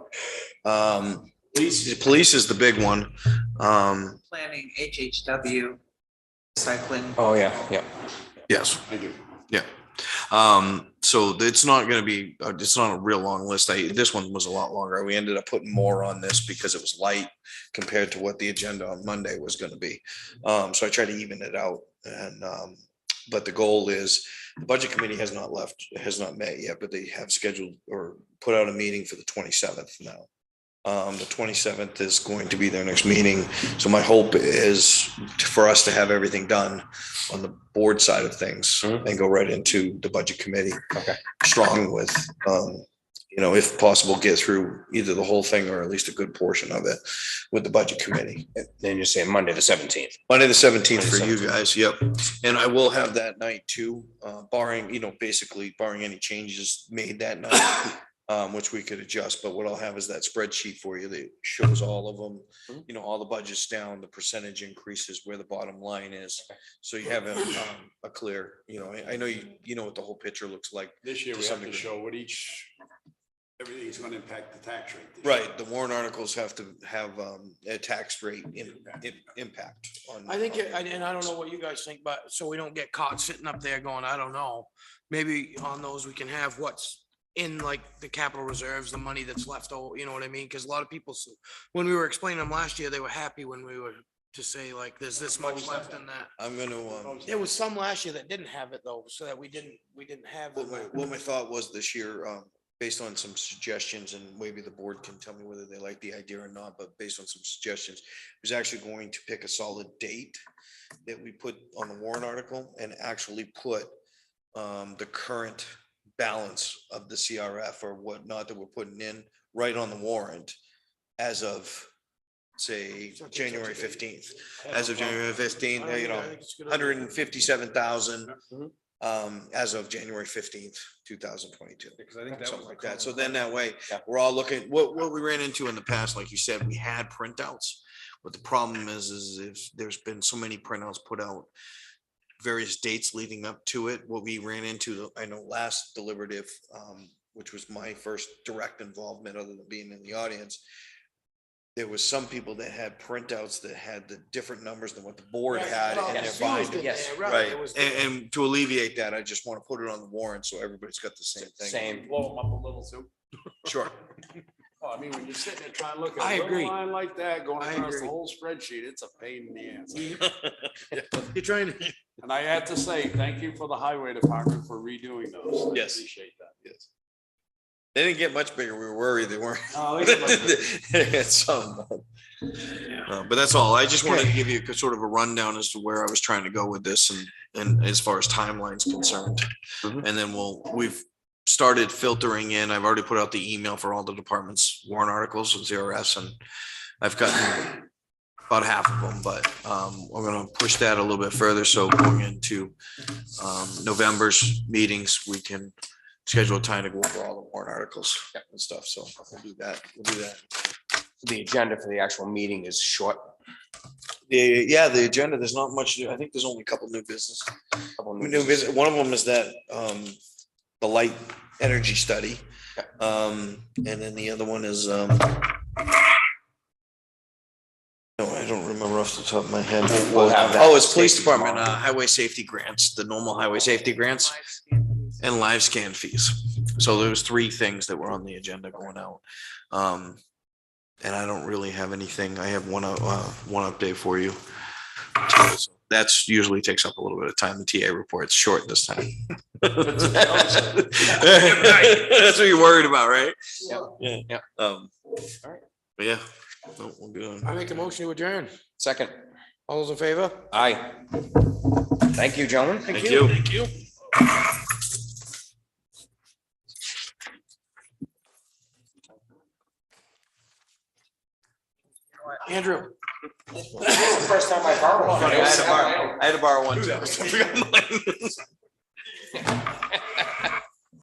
police is the big one. Planning, HHW, cycling. Oh, yeah, yeah. Yes. I do. Yeah. So it's not going to be, it's not a real long list. This one was a lot longer. We ended up putting more on this because it was light compared to what the agenda on Monday was going to be. So I tried to even it out, and, but the goal is, the budget committee has not met yet, but they have scheduled or put out a meeting for the 27th now. The 27th is going to be their next meeting. So my hope is for us to have everything done on the board side of things and go right into the budget committee. Okay. Strong with, if possible, get through either the whole thing or at least a good portion of it with the budget committee. Then you're saying Monday, the 17th. Monday, the 17th for you guys. Yep. And I will have that night too, barring, basically barring any changes made that night. Which we could adjust, but what I'll have is that spreadsheet for you that shows all of them, all the budgets down, the percentage increases, where the bottom line is. So you have a clear, I know you know what the whole picture looks like. This year To we some have to degree. show what everything's going to impact the tax rate. this Right, year. the warrant articles have to have a tax rate impact on. I think, and I don't know what you guys think, but so we don't get caught sitting up there going, I don't know. Maybe on those we can have what's in like the capital reserves, the money that's left over, you know what I mean? Because a lot of people, when we were explaining them last year, they were happy when we were to say like, there's this much left in that. I'm gonna, There was some last year that didn't have it though, so that we didn't have. what my thought was this year, based on some suggestions, and maybe the board can tell me whether they like the idea or not, but based on some suggestions, was actually going to pick a solid date that we put on the warrant article and actually put the current balance of the CRF or whatnot that we're putting in right on the warrant as of, say, January 15th. As of January 15th, 157,000 as of January 15th, 2022. Because I think that was Something the like that. cover. So then that way, Yeah. we're all looking, what we ran into in the past, like you said, we had printouts. But the problem is if there's been so many printouts put out, various dates leading up to it, what we ran into, I know last deliberative, which was my first direct involvement other than being in the audience, there was some people that had printouts that had the different numbers than what the board had in their binder. Yes, Right, and to alleviate that, I just want to put it on the warrant so everybody's got the same thing. Same. Blow them up a little too. Sure. Well, I mean, when you're sitting there trying to look I at a agree. little line like that, going I across the agree. whole spreadsheet, it's a pain in the ass. You're trying to. And I have to say, thank you for the highway department for redoing those. I Yes. Appreciate that. Yes. They didn't get much bigger. We were worried they weren't. No, they get much bigger. They had some. But that's all. I just wanted to give you a sort of a rundown as to where I was trying to go with this and as far as timeline's concerned. Mhm. And then we've started filtering in. I've already put out the email for all the departments warrant articles with ZRS, and I've gotten about half of them, but we're gonna push that a little bit further. So going into November's meetings, we can schedule a time to go over all the warrant articles and stuff. So we'll do that. The agenda for the actual meeting is short. The agenda, there's not much, I think there's only a couple new business. Couple new New business, one of them is that, the light energy study. And then the other one is, no, I don't remember off the top of my head. We'll have that. Oh, it's police Safety department, tomorrow. highway safety grants, the normal highway safety grants and live scan fees. So there's three things that were on the agenda going out. And I don't really have anything. I have one update for you. That's usually takes up a little bit of time. The TA report's short this time. That's what you're worried about, right? Yeah. Yeah. But yeah, no, we'll be on. I make a motion to adjourn. Second. All those in favor? Aye. Thank you, gentlemen. Thank you. Thank you. Andrew. First time I borrowed one. I had to borrow one too.